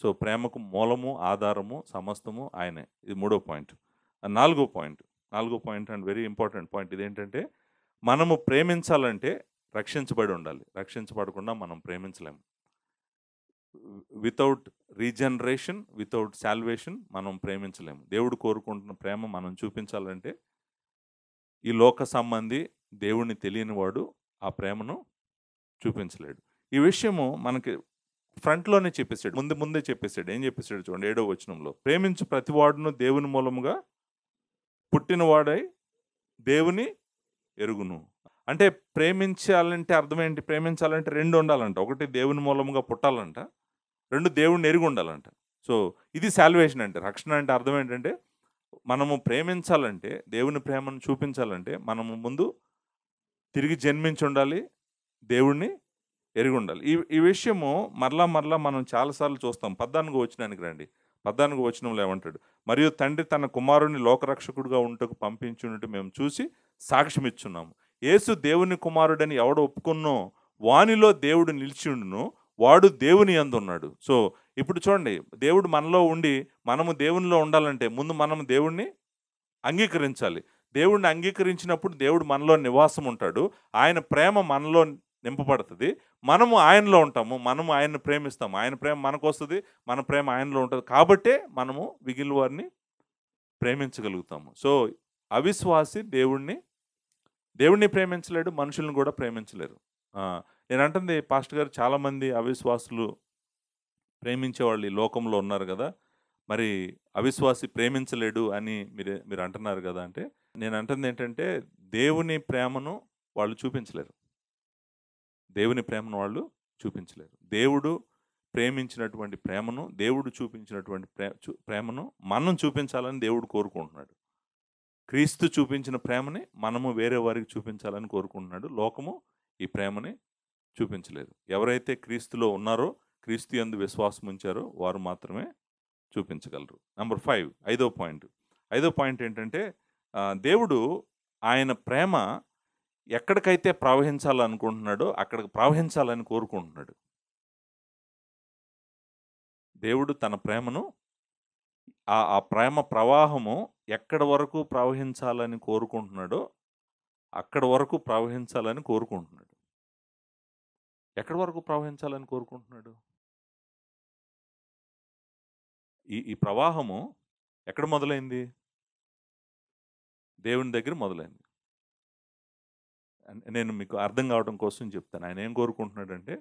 సో ప్రేమకు మూలము, ఆధారము, సమస్తము ఆయనే. ఇది 3వ పాయింట్. 4వ point and very important point ఇదేంటంటే, మనము ప్రేమించాలంటే రక్షించబడి ఉండాలి. రక్షించబడకుండా మనం ప్రేమించలేము. వితౌట్ రీజనరేషన్, వితౌట్ సాల్వేషన్ మనం ప్రేమించలేము. దేవుడు కోరుకుంటున్న ప్రేమ మనం చూపించాలంటే ఈ లోక సంబంధి, దేవుడిని తెలియని వాడు ఆ ప్రేమను చూపించలేడు. ఈ విషయము మనకి ఫ్రంట్లోనే చెప్పేశాడు, ముందే చెప్పేశాడు. ఏం చెప్పేశాడు చూడండి 7వ వచనంలో, ప్రేమించు ప్రతివాడును దేవుని మూలముగా పుట్టినవాడై దేవుని ఎరుగును. అంటే ప్రేమించాలంటే అర్థం ఏంటి? ప్రేమించాలంటే 2 ఉండాలంట. ఒకటి దేవుని మూలముగా పుట్టాలంట, 2 దేవుడిని ఎరిగి ఉండాలంట. సో ఇది సాల్వేషన్ అంటే. రక్షణ అంటే అర్థం ఏంటంటే, మనము ప్రేమించాలంటే, దేవుని ప్రేమను చూపించాలంటే మనము ముందు తిరిగి జన్మించి ఉండాలి, దేవుణ్ణి ఎరిగి ఉండాలి. ఈ విషయము మరలా మనం చాలాసార్లు చూస్తాం. 14వ వచనానికి రండి. 14వ వచనంలో ఏమంటాడు? మరియు తండ్రి తన కుమారుని లోకరక్షకుడుగా ఉంటకు పంపించున్నట్టు మేము చూసి సాక్ష్యం ఇచ్చున్నాము. యేసు దేవుని కుమారుడని ఎవడు ఒప్పుకున్నో వానిలో దేవుడు నిలిచి ఉండును, వాడు దేవుని యందు ఉన్నాడు. సో ఇప్పుడు చూడండి, దేవుడు మనలో ఉండి మనము దేవునిలో ఉండాలంటే ముందు మనం దేవుణ్ణి అంగీకరించాలి. దేవుణ్ణి అంగీకరించినప్పుడు దేవుడు మనలో నివాసం ఉంటాడు, ఆయన ప్రేమ మనలో నింపబడుతుంది, మనము ఆయనలో ఉంటాము, మనము ఆయన్ని ప్రేమిస్తాము, ఆయన ప్రేమ మనకు వస్తుంది, మన ప్రేమ ఆయనలో ఉంటుంది. కాబట్టే మనము మిగిలిన వారిని ప్రేమించగలుగుతాము. సో అవిశ్వాసి దేవుణ్ణి ప్రేమించలేడు, మనుషులను కూడా ప్రేమించలేరు. నేను అంటుంది పాస్టర్ గారు, చాలామంది అవిశ్వాసులు ప్రేమించేవాళ్ళు ఈ లోకంలో ఉన్నారు కదా, మరి అవిశ్వాసి ప్రేమించలేడు అని మీరు అంటున్నారు కదా. అంటే నేను అంటుంది ఏంటంటే, దేవుని ప్రేమను వాళ్ళు చూపించలేరు. దేవుని ప్రేమను వాళ్ళు చూపించలేరు. దేవుడు ప్రేమించినటువంటి ప్రేమను, దేవుడు చూపించినటువంటి ప్రేమను మనం చూపించాలని దేవుడు కోరుకుంటున్నాడు. క్రీస్తు చూపించిన ప్రేమని మనము వేరే వారికి చూపించాలని కోరుకుంటున్నాడు. లోకము ఈ ప్రేమని చూపించలేదు. ఎవరైతే క్రీస్తులో ఉన్నారో, క్రీస్తు యందు విశ్వాసం ఉంచారో వారు మాత్రమే చూపించగలరు. నెంబర్ 5, 5వ పాయింట్ ఏంటంటే, దేవుడు ఆయన ప్రేమ ఎక్కడికైతే ప్రవహించాలనుకుంటున్నాడో అక్కడికి ప్రవహించాలని కోరుకుంటున్నాడు. దేవుడు తన ప్రేమను, ఆ ప్రేమ ప్రవాహము ఎక్కడి వరకు ప్రవహించాలని కోరుకుంటున్నాడో అక్కడి వరకు ప్రవహించాలని కోరుకుంటున్నాడు. ఎక్కడి వరకు ప్రవహించాలని కోరుకుంటున్నాడు? ఈ ప్రవాహము ఎక్కడ మొదలైంది? దేవుని దగ్గర మొదలైంది. నేను మీకు అర్థం కావడం కోసం చెప్తాను. ఆయన ఏం కోరుకుంటున్నాడంటే,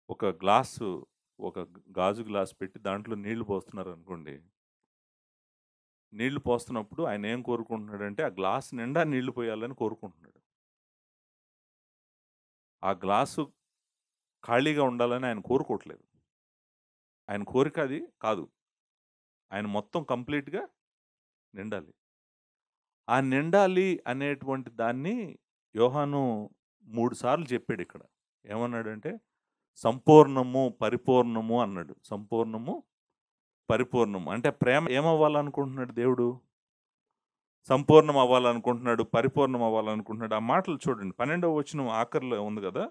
ఒక గాజు గ్లాస్ పెట్టి దాంట్లో నీళ్లు పోస్తున్నారు అనుకోండి. నీళ్లు పోస్తున్నప్పుడు ఆయన ఏం కోరుకుంటున్నాడంటే, ఆ గ్లాస్ నిండా నీళ్లు పోయాలని కోరుకుంటున్నాడు. ఆ గ్లాసు ఖాళీగా ఉండాలని ఆయన కోరుకోవట్లేదు. ఆయన కోరిక అది కాదు. ఆయన మొత్తం కంప్లీట్గా నిండాలి. ఆ నిండాలి అనేటువంటి దాన్ని యోహాను 3 సార్లు చెప్పాడు ఇక్కడ. ఏమన్నాడంటే, సంపూర్ణము, పరిపూర్ణము అన్నాడు. సంపూర్ణము, పరిపూర్ణము అంటే ప్రేమ ఏమవ్వాలనుకుంటున్నాడు దేవుడు? సంపూర్ణం అవ్వాలనుకుంటున్నాడు, పరిపూర్ణం అవ్వాలనుకుంటున్నాడు. ఆ మాటలు చూడండి, 12వ వచనం ఆఖరిలో ఉంది కదా.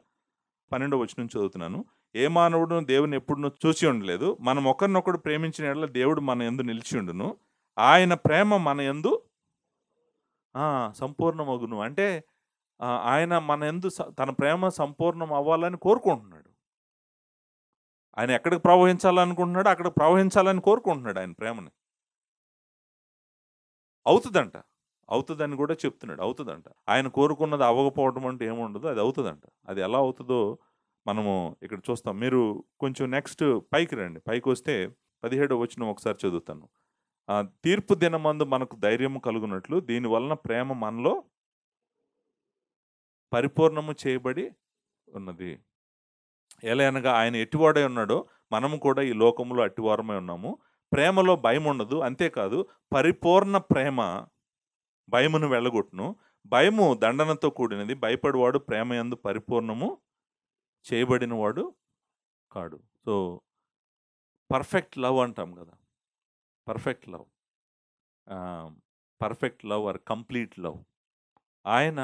12వ వచనం చదువుతున్నాను. ఏ మానవుడు దేవుని ఎప్పుడునూ చూసి ఉండలేదు. మనం ఒకరినొకడు ప్రేమించిన యెడల దేవుడు మన యందు నిలిచి ఉండును, ఆయన ప్రేమ మన యందు సంపూర్ణమగును. అంటే ఆయన మన యందు తన ప్రేమ సంపూర్ణం అవ్వాలని కోరుకుంటున్నాడు. ఆయన ఎక్కడికి ప్రవహించాలనుకుంటున్నాడు అక్కడికి ప్రవహించాలని కోరుకుంటున్నాడు ఆయన ప్రేమని. అవుతుందని కూడా చెప్తున్నాడు. అవుతుందంట. ఆయన కోరుకున్నది అవ్వకపోవడం అంటే ఏముండదు, అది అవుతుందంట. అది ఎలా అవుతుందో మనము ఇక్కడ చూస్తాం. మీరు కొంచెం నెక్స్ట్ పైకి రండి. పైకి వస్తే 17వ వచనం ఒకసారి చదువుతాను. తీర్పు దినమందు మనకు ధైర్యము కలుగునట్లు దీని వలన ప్రేమ మనలో పరిపూర్ణము చేయబడి ఉన్నది. ఎలయనగా ఆయన ఎట్టివాడై ఉన్నాడో మనము కూడా ఈ లోకంలో అట్టివారమై ఉన్నాము. ప్రేమలో భయం ఉండదు. అంతేకాదు పరిపూర్ణ ప్రేమ భయమును వెళ్ళగొట్టును. భయము దండనతో కూడినది. భయపడివాడు ప్రేమ యందు పరిపూర్ణము చేయబడినవాడు కాడు. సో పర్ఫెక్ట్ లవ్ అంటాం కదా. Perfect love, perfect love or complete love. ఆయన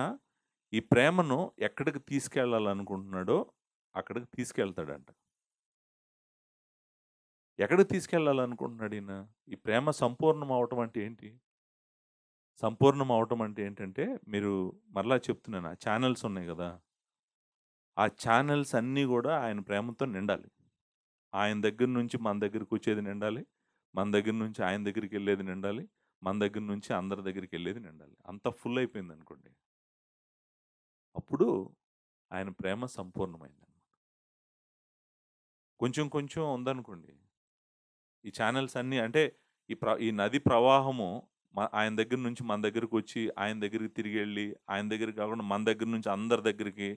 ఈ ప్రేమను ఎక్కడికి తీసుకెళ్ళాలనుకుంటున్నాడో అక్కడికి తీసుకెళ్తాడంట. ఎక్కడికి తీసుకెళ్ళాలనుకుంటున్నాడు ఈయన? ఈ ప్రేమ సంపూర్ణం అవటం అంటే ఏంటి? సంపూర్ణం అవటం అంటే ఏంటంటే, మీరు మరలా చెప్తున్నాను, ఆ ఛానల్స్ ఉన్నాయి కదా, ఆ ఛానల్స్ అన్నీ కూడా ఆయన ప్రేమతో నిండాలి. ఆయన దగ్గర నుంచి మన దగ్గరికి వచ్చేది నిండాలి, మన దగ్గర నుంచి ఆయన దగ్గరికి వెళ్ళేది నిండాలి, మన దగ్గర నుంచి అందరి దగ్గరికి వెళ్ళేది నిండాలి. అంత ఫుల్ అయిపోయింది అనుకోండి, అప్పుడు ఆయన ప్రేమ సంపూర్ణమైంది. కొంచెం కొంచెం ఉందనుకోండి, ఈ ఛానల్స్ అన్నీ అంటే ఈ నది ప్రవాహము ఆయన దగ్గర నుంచి మన దగ్గరికి వచ్చి ఆయన దగ్గరికి తిరిగి వెళ్ళి ఆయన దగ్గరికి కాకుండా మన దగ్గర నుంచి అందరి దగ్గరికి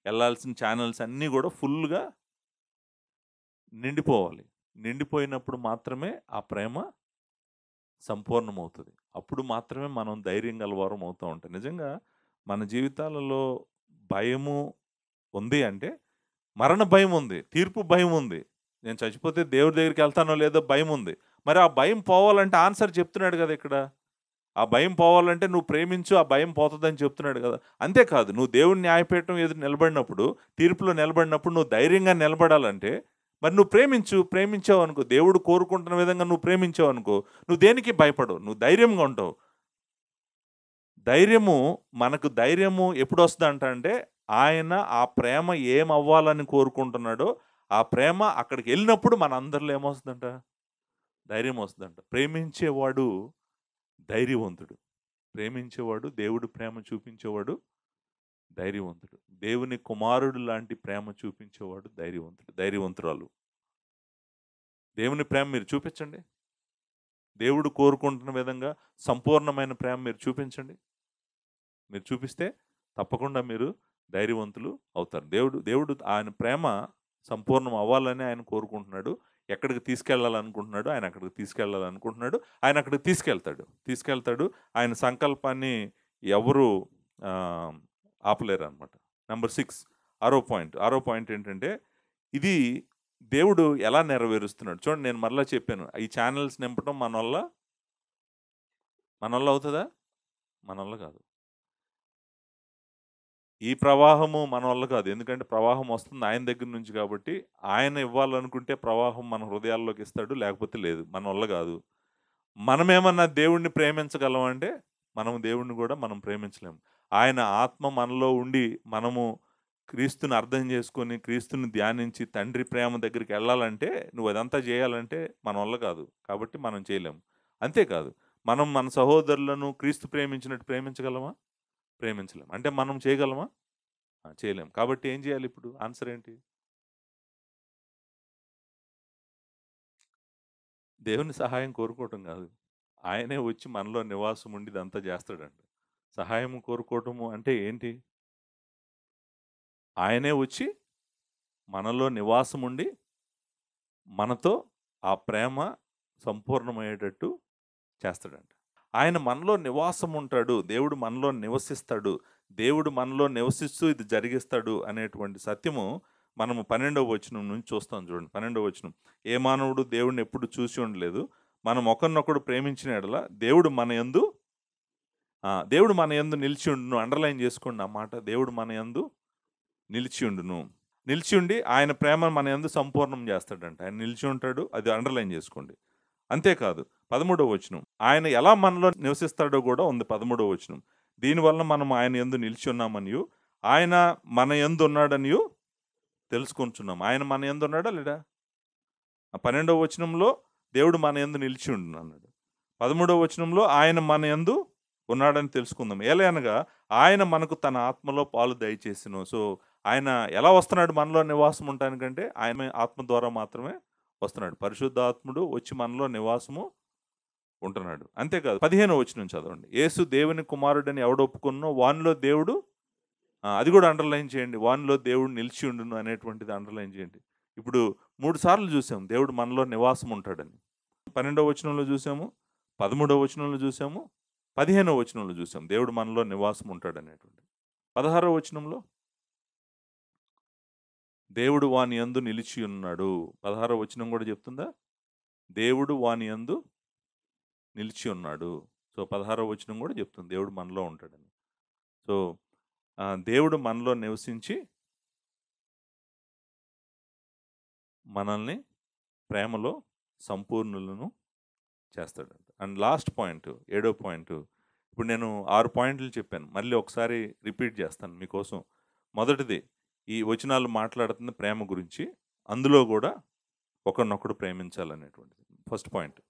వెళ్ళాల్సిన ఛానల్స్ అన్నీ కూడా ఫుల్గా నిండిపోవాలి. నిండిపోయినప్పుడు మాత్రమే ఆ ప్రేమ సంపూర్ణమవుతుంది. అప్పుడు మాత్రమే మనం ధైర్యం గలవారం అవుతూ ఉంటాం. నిజంగా మన జీవితాలలో భయము ఉంది అంటే, మరణ భయం ఉంది, తీర్పు భయం ఉంది, నేను చచ్చిపోతే దేవుడి దగ్గరికి వెళ్తానో లేదో భయం ఉంది. మరి ఆ భయం పోవాలంటే ఆన్సర్ చెప్తున్నాడు కదా ఇక్కడ. ఆ భయం పోవాలంటే నువ్వు ప్రేమించు, ఆ భయం పోతుందని చెప్తున్నాడు కదా. అంతేకాదు, నువ్వు దేవుడిని న్యాయపీఠం ఎదురు నిలబడినప్పుడు, తీర్పులో నిలబడినప్పుడు నువ్వు ధైర్యంగా నిలబడాలంటే మరి నువ్వు ప్రేమించావు అనుకో, దేవుడు కోరుకుంటున్న విధంగా నువ్వు ప్రేమించావు అనుకో, నువ్వు దేనికి భయపడవు, నువ్వు ధైర్యంగా ఉంటావు. మనకు ధైర్యము ఎప్పుడు వస్తుందంట అంటే, ఆయన ఆ ప్రేమ ఏమవ్వాలని కోరుకుంటున్నాడో ఆ ప్రేమ అక్కడికి వెళ్ళినప్పుడు మన అందరిలో ఏమొస్తుందంట? ధైర్యం వస్తుందంట. ప్రేమించేవాడు ధైర్యవంతుడు. ప్రేమించేవాడు, దేవుడు ప్రేమ చూపించేవాడు ధైర్యవంతుడు. దేవుని కుమారుడు లాంటి ప్రేమ చూపించేవాడు ధైర్యవంతుడు, ధైర్యవంతురాలు. దేవుని ప్రేమ మీరు చూపించండి. దేవుడు కోరుకుంటున్న విధంగా సంపూర్ణమైన ప్రేమ మీరు చూపించండి. మీరు చూపిస్తే తప్పకుండా మీరు ధైర్యవంతులు అవుతారు. దేవుడు ఆయన ప్రేమ సంపూర్ణం అవ్వాలని ఆయన కోరుకుంటున్నాడు. ఎక్కడికి తీసుకెళ్ళాలనుకుంటున్నాడు, ఆయన అక్కడికి తీసుకెళ్ళాలనుకుంటున్నాడు. ఆయన అక్కడికి తీసుకెళ్తాడు. ఆయన సంకల్పాన్ని ఎవరు ఆపలేరు అనమాట. నెంబర్ 6, ఆరో పాయింట్ ఏంటంటే, ఇది దేవుడు ఎలా నెరవేరుస్తున్నాడు చూడండి. నేను మరలా చెప్పాను, ఈ ఛానల్స్ నింపడం మన వల్ల అవుతుందా? మన వల్ల కాదు. ఈ ప్రవాహము మన వల్ల కాదు. ఎందుకంటే ప్రవాహం వస్తుంది ఆయన దగ్గర నుంచి కాబట్టి, ఆయన ఇవ్వాలనుకుంటే ప్రవాహం మన హృదయాల్లోకి ఇస్తాడు, లేకపోతే లేదు. మన వల్ల కాదు. మనమేమన్నా దేవుణ్ణి ప్రేమించగలం అంటే, దేవుణ్ణి కూడా మనం ప్రేమించలేము. ఆయన ఆత్మ మనలో ఉండి మనము క్రీస్తుని అర్థం చేసుకొని, క్రీస్తుని ధ్యానించి తండ్రి ప్రేమ దగ్గరికి వెళ్ళాలంటే, నువ్వు అదంతా చేయాలంటే మన వల్ల కాదు. కాబట్టి మనం చేయలేము. అంతేకాదు, మనం మన సహోదరులను క్రీస్తు ప్రేమించినట్టు ప్రేమించగలమా? ప్రేమించలేము. అంటే మనం చేయగలమా? చేయలేము. కాబట్టి ఏం చేయాలి ఇప్పుడు? ఆన్సర్ ఏంటి? దేవుని సహాయం కోరుకోవటం కాదు, ఆయనే వచ్చి మనలో నివాసం ఉండి ఇదంతా చేస్తాడంట. సహాయం కోరుకోవటము అంటే ఏంటి? ఆయనే వచ్చి మనలో నివాసం ఉండి మనతో ఆ ప్రేమ సంపూర్ణమయ్యేటట్టు చేస్తాడంట. ఆయన మనలో నివాసం ఉంటాడు, దేవుడు మనలో నివసిస్తాడు, దేవుడు మనలో నివసిస్తూ ఇది జరిగిస్తాడు అనేటువంటి సత్యము మనము 12వ వచనం నుంచి చూస్తాం. చూడండి, 12వ వచనం. ఏ మానవుడు దేవుడిని ఎప్పుడు చూసి ఉండలేదు, మనం ఒకరినొకడు ప్రేమించిన ఎడల దేవుడు మన యందు నిలిచి ఉండును. అండర్లైన్ చేసుకోండి ఆ మాట. దేవుడు మన యందు నిలిచి ఉండును. నిలిచి ఉండి ఆయన ప్రేమ మన యందు సంపూర్ణం చేస్తాడంట. ఆయన నిలిచి ఉంటాడు, అది అండర్లైన్ చేసుకోండి. అంతేకాదు 13వ వచనం, ఆయన ఎలా మనలో నివసిస్తాడో కూడా ఉంది 13వ వచనం. దీనివల్ల మనం ఆయన యందు నిలిచి ఉన్నామనియు ఆయన మన యందు ఉన్నాడనియు తెలుసుకుంటున్నాం. ఆయన మన యందు ఉన్నాడా లేడా? 12వ వచనంలో దేవుడు మన యందు నిలిచి ఉండు అన్నాడు. 13వ వచనంలో ఆయన మన యందు ఉన్నాడని తెలుసుకుందాం. ఏలయనగా ఆయన మనకు తన ఆత్మలో పాలు దయచేసిను. సో ఆయన ఎలా వస్తున్నాడు మనలో నివాసం ఉండటానికంటే, ఆయన ఆత్మ ద్వారా మాత్రమే వస్తున్నాడు. పరిశుద్ధ ఆత్ముడు వచ్చి మనలో నివాసము ఉంటున్నాడు. అంతేకాదు 15వ వచనం చదవండి. యేసు దేవుని కుమారుడని ఎవడు ఒప్పుకున్నో వానిలో దేవుడు, అది కూడా అండర్లైన్ చేయండి. వానిలో దేవుడు నిలిచి ఉండును అనేటువంటిది అండర్లైన్ చేయండి. ఇప్పుడు 3 సార్లు చూసాం దేవుడు మనలో నివాసం ఉంటాడని. 12వ వచనంలో చూసాము, 13వ వచనంలో చూసాము, 15వ వచనంలో చూసాం దేవుడు మనలో నివాసం ఉంటాడనేటువంటిది. 16వ వచనంలో దేవుడు వాని యందు నిలిచి ఉన్నాడు. 16వ వచనం కూడా చెప్తుందా? దేవుడు వాని యందు నిలిచి ఉన్నాడు. సో 16వ వచనం కూడా చెప్తుంది దేవుడు మనలో ఉంటాడని. సో దేవుడు మనలో నివసించి మనల్ని ప్రేమలో సంపూర్ణులను చేస్తాడంట. అండ్ లాస్ట్ పాయింట్, 7వ పాయింట్. ఇప్పుడు నేను 6 పాయింట్లు చెప్పాను. మళ్ళీ ఒకసారి రిపీట్ చేస్తాను మీకోసం. మొదటిది, ఈ వచనాలు మాట్లాడుతున్న ప్రేమ గురించి. అందులో కూడా ఒకరినొకడు ప్రేమించాలనేటువంటిది ఫస్ట్ పాయింట్.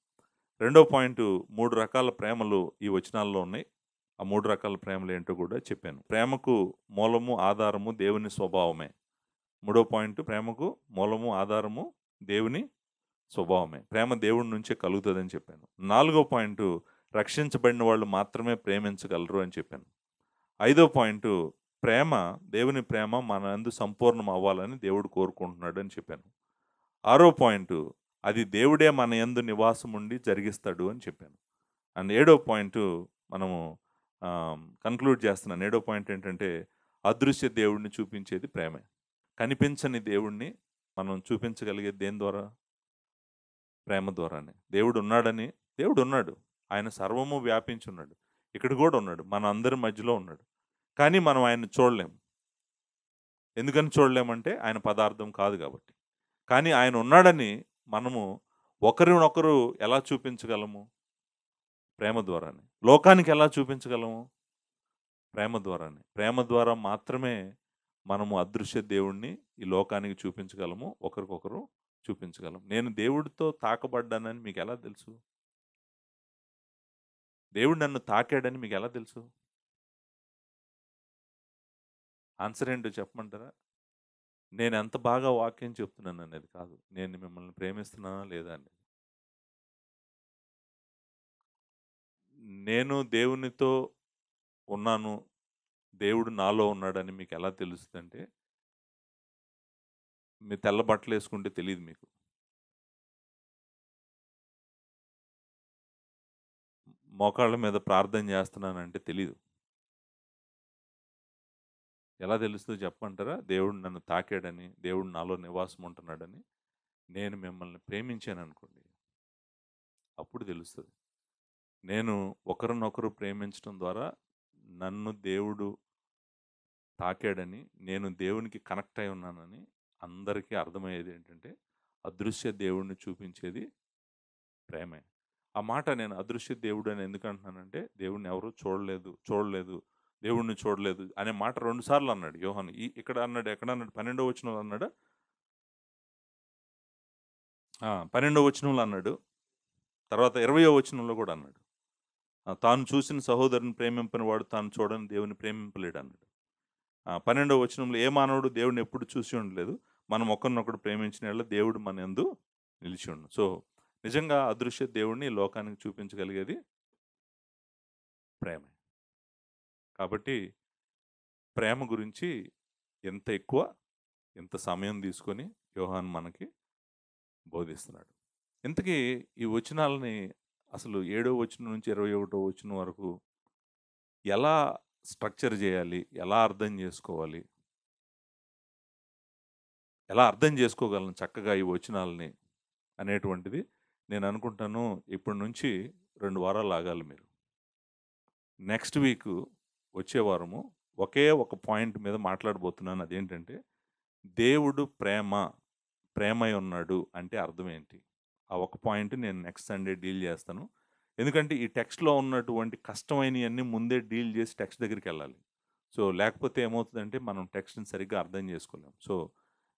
రెండో పాయింట్, 3 రకాల ప్రేమలు ఈ వచనాల్లో ఉన్నాయి. ఆ 3 రకాల ప్రేమలు ఏంటో కూడా చెప్పాను. ప్రేమకు మూలము ఆధారము దేవుని స్వభావమే. మూడో పాయింట్, ప్రేమకు మూలము ఆధారము దేవుని స్వభావమే. ప్రేమ దేవుడి నుంచే కలుగుతుందని చెప్పాను. 4వ పాయింట్, రక్షించబడిన వాళ్ళు మాత్రమే ప్రేమించగలరు అని చెప్పాను. 5వ పాయింట్, ప్రేమ, దేవుని ప్రేమ మన యందు సంపూర్ణం అవ్వాలని దేవుడు కోరుకుంటున్నాడు అని చెప్పాను. 6వ పాయింట్, అది దేవుడే మన యందు నివాసం ఉండి జరిగిస్తాడు అని చెప్పాను. అండ్ 7వ పాయింట్ మనము కన్క్లూడ్ చేస్తున్నాను. 7వ పాయింట్ ఏంటంటే, అదృశ్య దేవుడిని చూపించేది ప్రేమే. కనిపించని దేవుణ్ణి మనం చూపించగలిగేది దేని ద్వారా? ప్రేమ ద్వారానే. దేవుడు ఉన్నాడని, దేవుడు ఉన్నాడు, ఆయన సర్వము వ్యాపించి ఉన్నాడు, ఇక్కడ కూడా ఉన్నాడు, మన అందరి మధ్యలో ఉన్నాడు. కానీ మనం ఆయన్ని చూడలేం. ఎందుకని చూడలేమంటే ఆయన పదార్థం కాదు కాబట్టి. కానీ ఆయన ఉన్నాడని మనము ఒకరినొకరు ఎలా చూపించగలము? ప్రేమ ద్వారానే. లోకానికి ఎలా చూపించగలము? ప్రేమ ద్వారానే. ప్రేమ ద్వారా మాత్రమే మనము అదృశ్య దేవుణ్ణి ఈ లోకానికి చూపించగలము, ఒకరికొకరు చూపించగలం. నేను దేవుడితో తాకబడ్డానని మీకు ఎలా తెలుసు? దేవుడు నన్ను తాకాడని మీకు ఎలా తెలుసు? ఆన్సర్ ఏంటో చెప్పమంటారా? నేను ఎంత బాగా వాక్యం చెప్తున్నాను అనేది కాదు, నేను మిమ్మల్ని ప్రేమిస్తున్నానా లేదా అనేది. నేను దేవునితో ఉన్నాను, దేవుడు నాలో ఉన్నాడని మీకు ఎలా తెలుస్తుందంటే, మీ తెల్ల బట్టలు వేసుకుంటే తెలియదు మీకు. మోకాళ్ళ మీద ప్రార్థన చేస్తున్నానంటే తెలీదు. ఎలా తెలుస్తుందో చెప్పమంటారా? దేవుడు నన్ను తాకాడని, దేవుడు నాలో నివాసం ఉంటున్నాడని, నేను మిమ్మల్ని ప్రేమించాను అనుకోండి, అప్పుడు తెలుస్తుంది. నేను ఒకరినొకరు ప్రేమించడం ద్వారా నన్ను దేవుడు తాకాడని, నేను దేవునికి కనెక్ట్ అయి ఉన్నానని అందరికీ అర్థమయ్యేది ఏంటంటే, అదృశ్య దేవుడిని చూపించేది ప్రేమే. ఆ మాట నేను అదృశ్య దేవుడు అని ఎందుకు అంటున్నానంటే, దేవుడిని ఎవరు చూడలేదు, దేవుడిని చూడలేదు అనే మాట 2 సార్లు అన్నాడు యోహాను. ఇక్కడ అన్నాడు, ఎక్కడ అన్నాడు? 12వ వచనంలో అన్నాడా? 12వ వచనంలో అన్నాడు. తర్వాత 20వ వచనంలో కూడా అన్నాడు. తాను చూసిన సహోదరుని ప్రేమింపని వాడు తాను చూడని దేవుని ప్రేమింపలేడు అన్నాడు. 12వ వచనంలో, ఏ మానవుడు దేవుడిని ఎప్పుడు చూసి ఉండలేదు, మనం ఒకరినొకడు ప్రేమించిన యెడల దేవుడు మన యందు నిలిచి ఉండు. సో నిజంగా అదృశ్య దేవుడిని లోకానికి చూపించగలిగేది ప్రేమే. కాబట్టి ప్రేమ గురించి ఎంత సమయం తీసుకొని యోహాను మనకి బోధిస్తున్నాడు. ఇంతకీ ఈ వచనాలని అసలు 7వ వచనం నుంచి 21వ వచనం వరకు ఎలా స్ట్రక్చర్ చేయాలి, ఎలా అర్థం చేసుకోవాలి, ఎలా అర్థం చేసుకోగలను చక్కగా ఈ వచనాలని అనేటువంటిది నేను అనుకుంటాను. ఇప్పటి నుంచి 2 వారాలు ఆగాలి మీరు. నెక్స్ట్ వీక్, వచ్చే వారము ఒకే ఒక పాయింట్ మీద మాట్లాడబోతున్నాను. అదేంటంటే, దేవుడు ప్రేమై ఉన్నాడు అంటే అర్థం ఏంటి? ఆ ఒక పాయింట్ నేను నెక్స్ట్ సండే డీల్ చేస్తాను. ఎందుకంటే ఈ టెక్స్ట్‌లో ఉన్నటువంటి కష్టమైనయన్నీ ముందే డీల్ చేసి టెక్స్ట్ దగ్గరికి వెళ్ళాలి. సో లేకపోతే ఏమవుతుందంటే మనం టెక్స్ట్‌ని సరిగ్గా అర్థం చేసుకోలేం. సో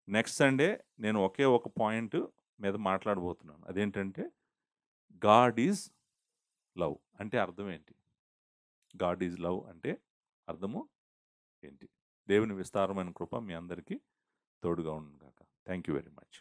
నెక్స్ట్ సండే నేను ఒకే ఒక పాయింట్ మీద మాట్లాడబోతున్నాను. అదేంటంటే, గాడ్ ఈజ్ లవ్ అంటే అర్థం ఏంటి? గాడ్ ఈజ్ లవ్ అంటే అర్థము ఏంటి? దేవుని విస్తారమైన కృప మీ అందరికీ తోడుగా ఉండును గాక. Thank you very much.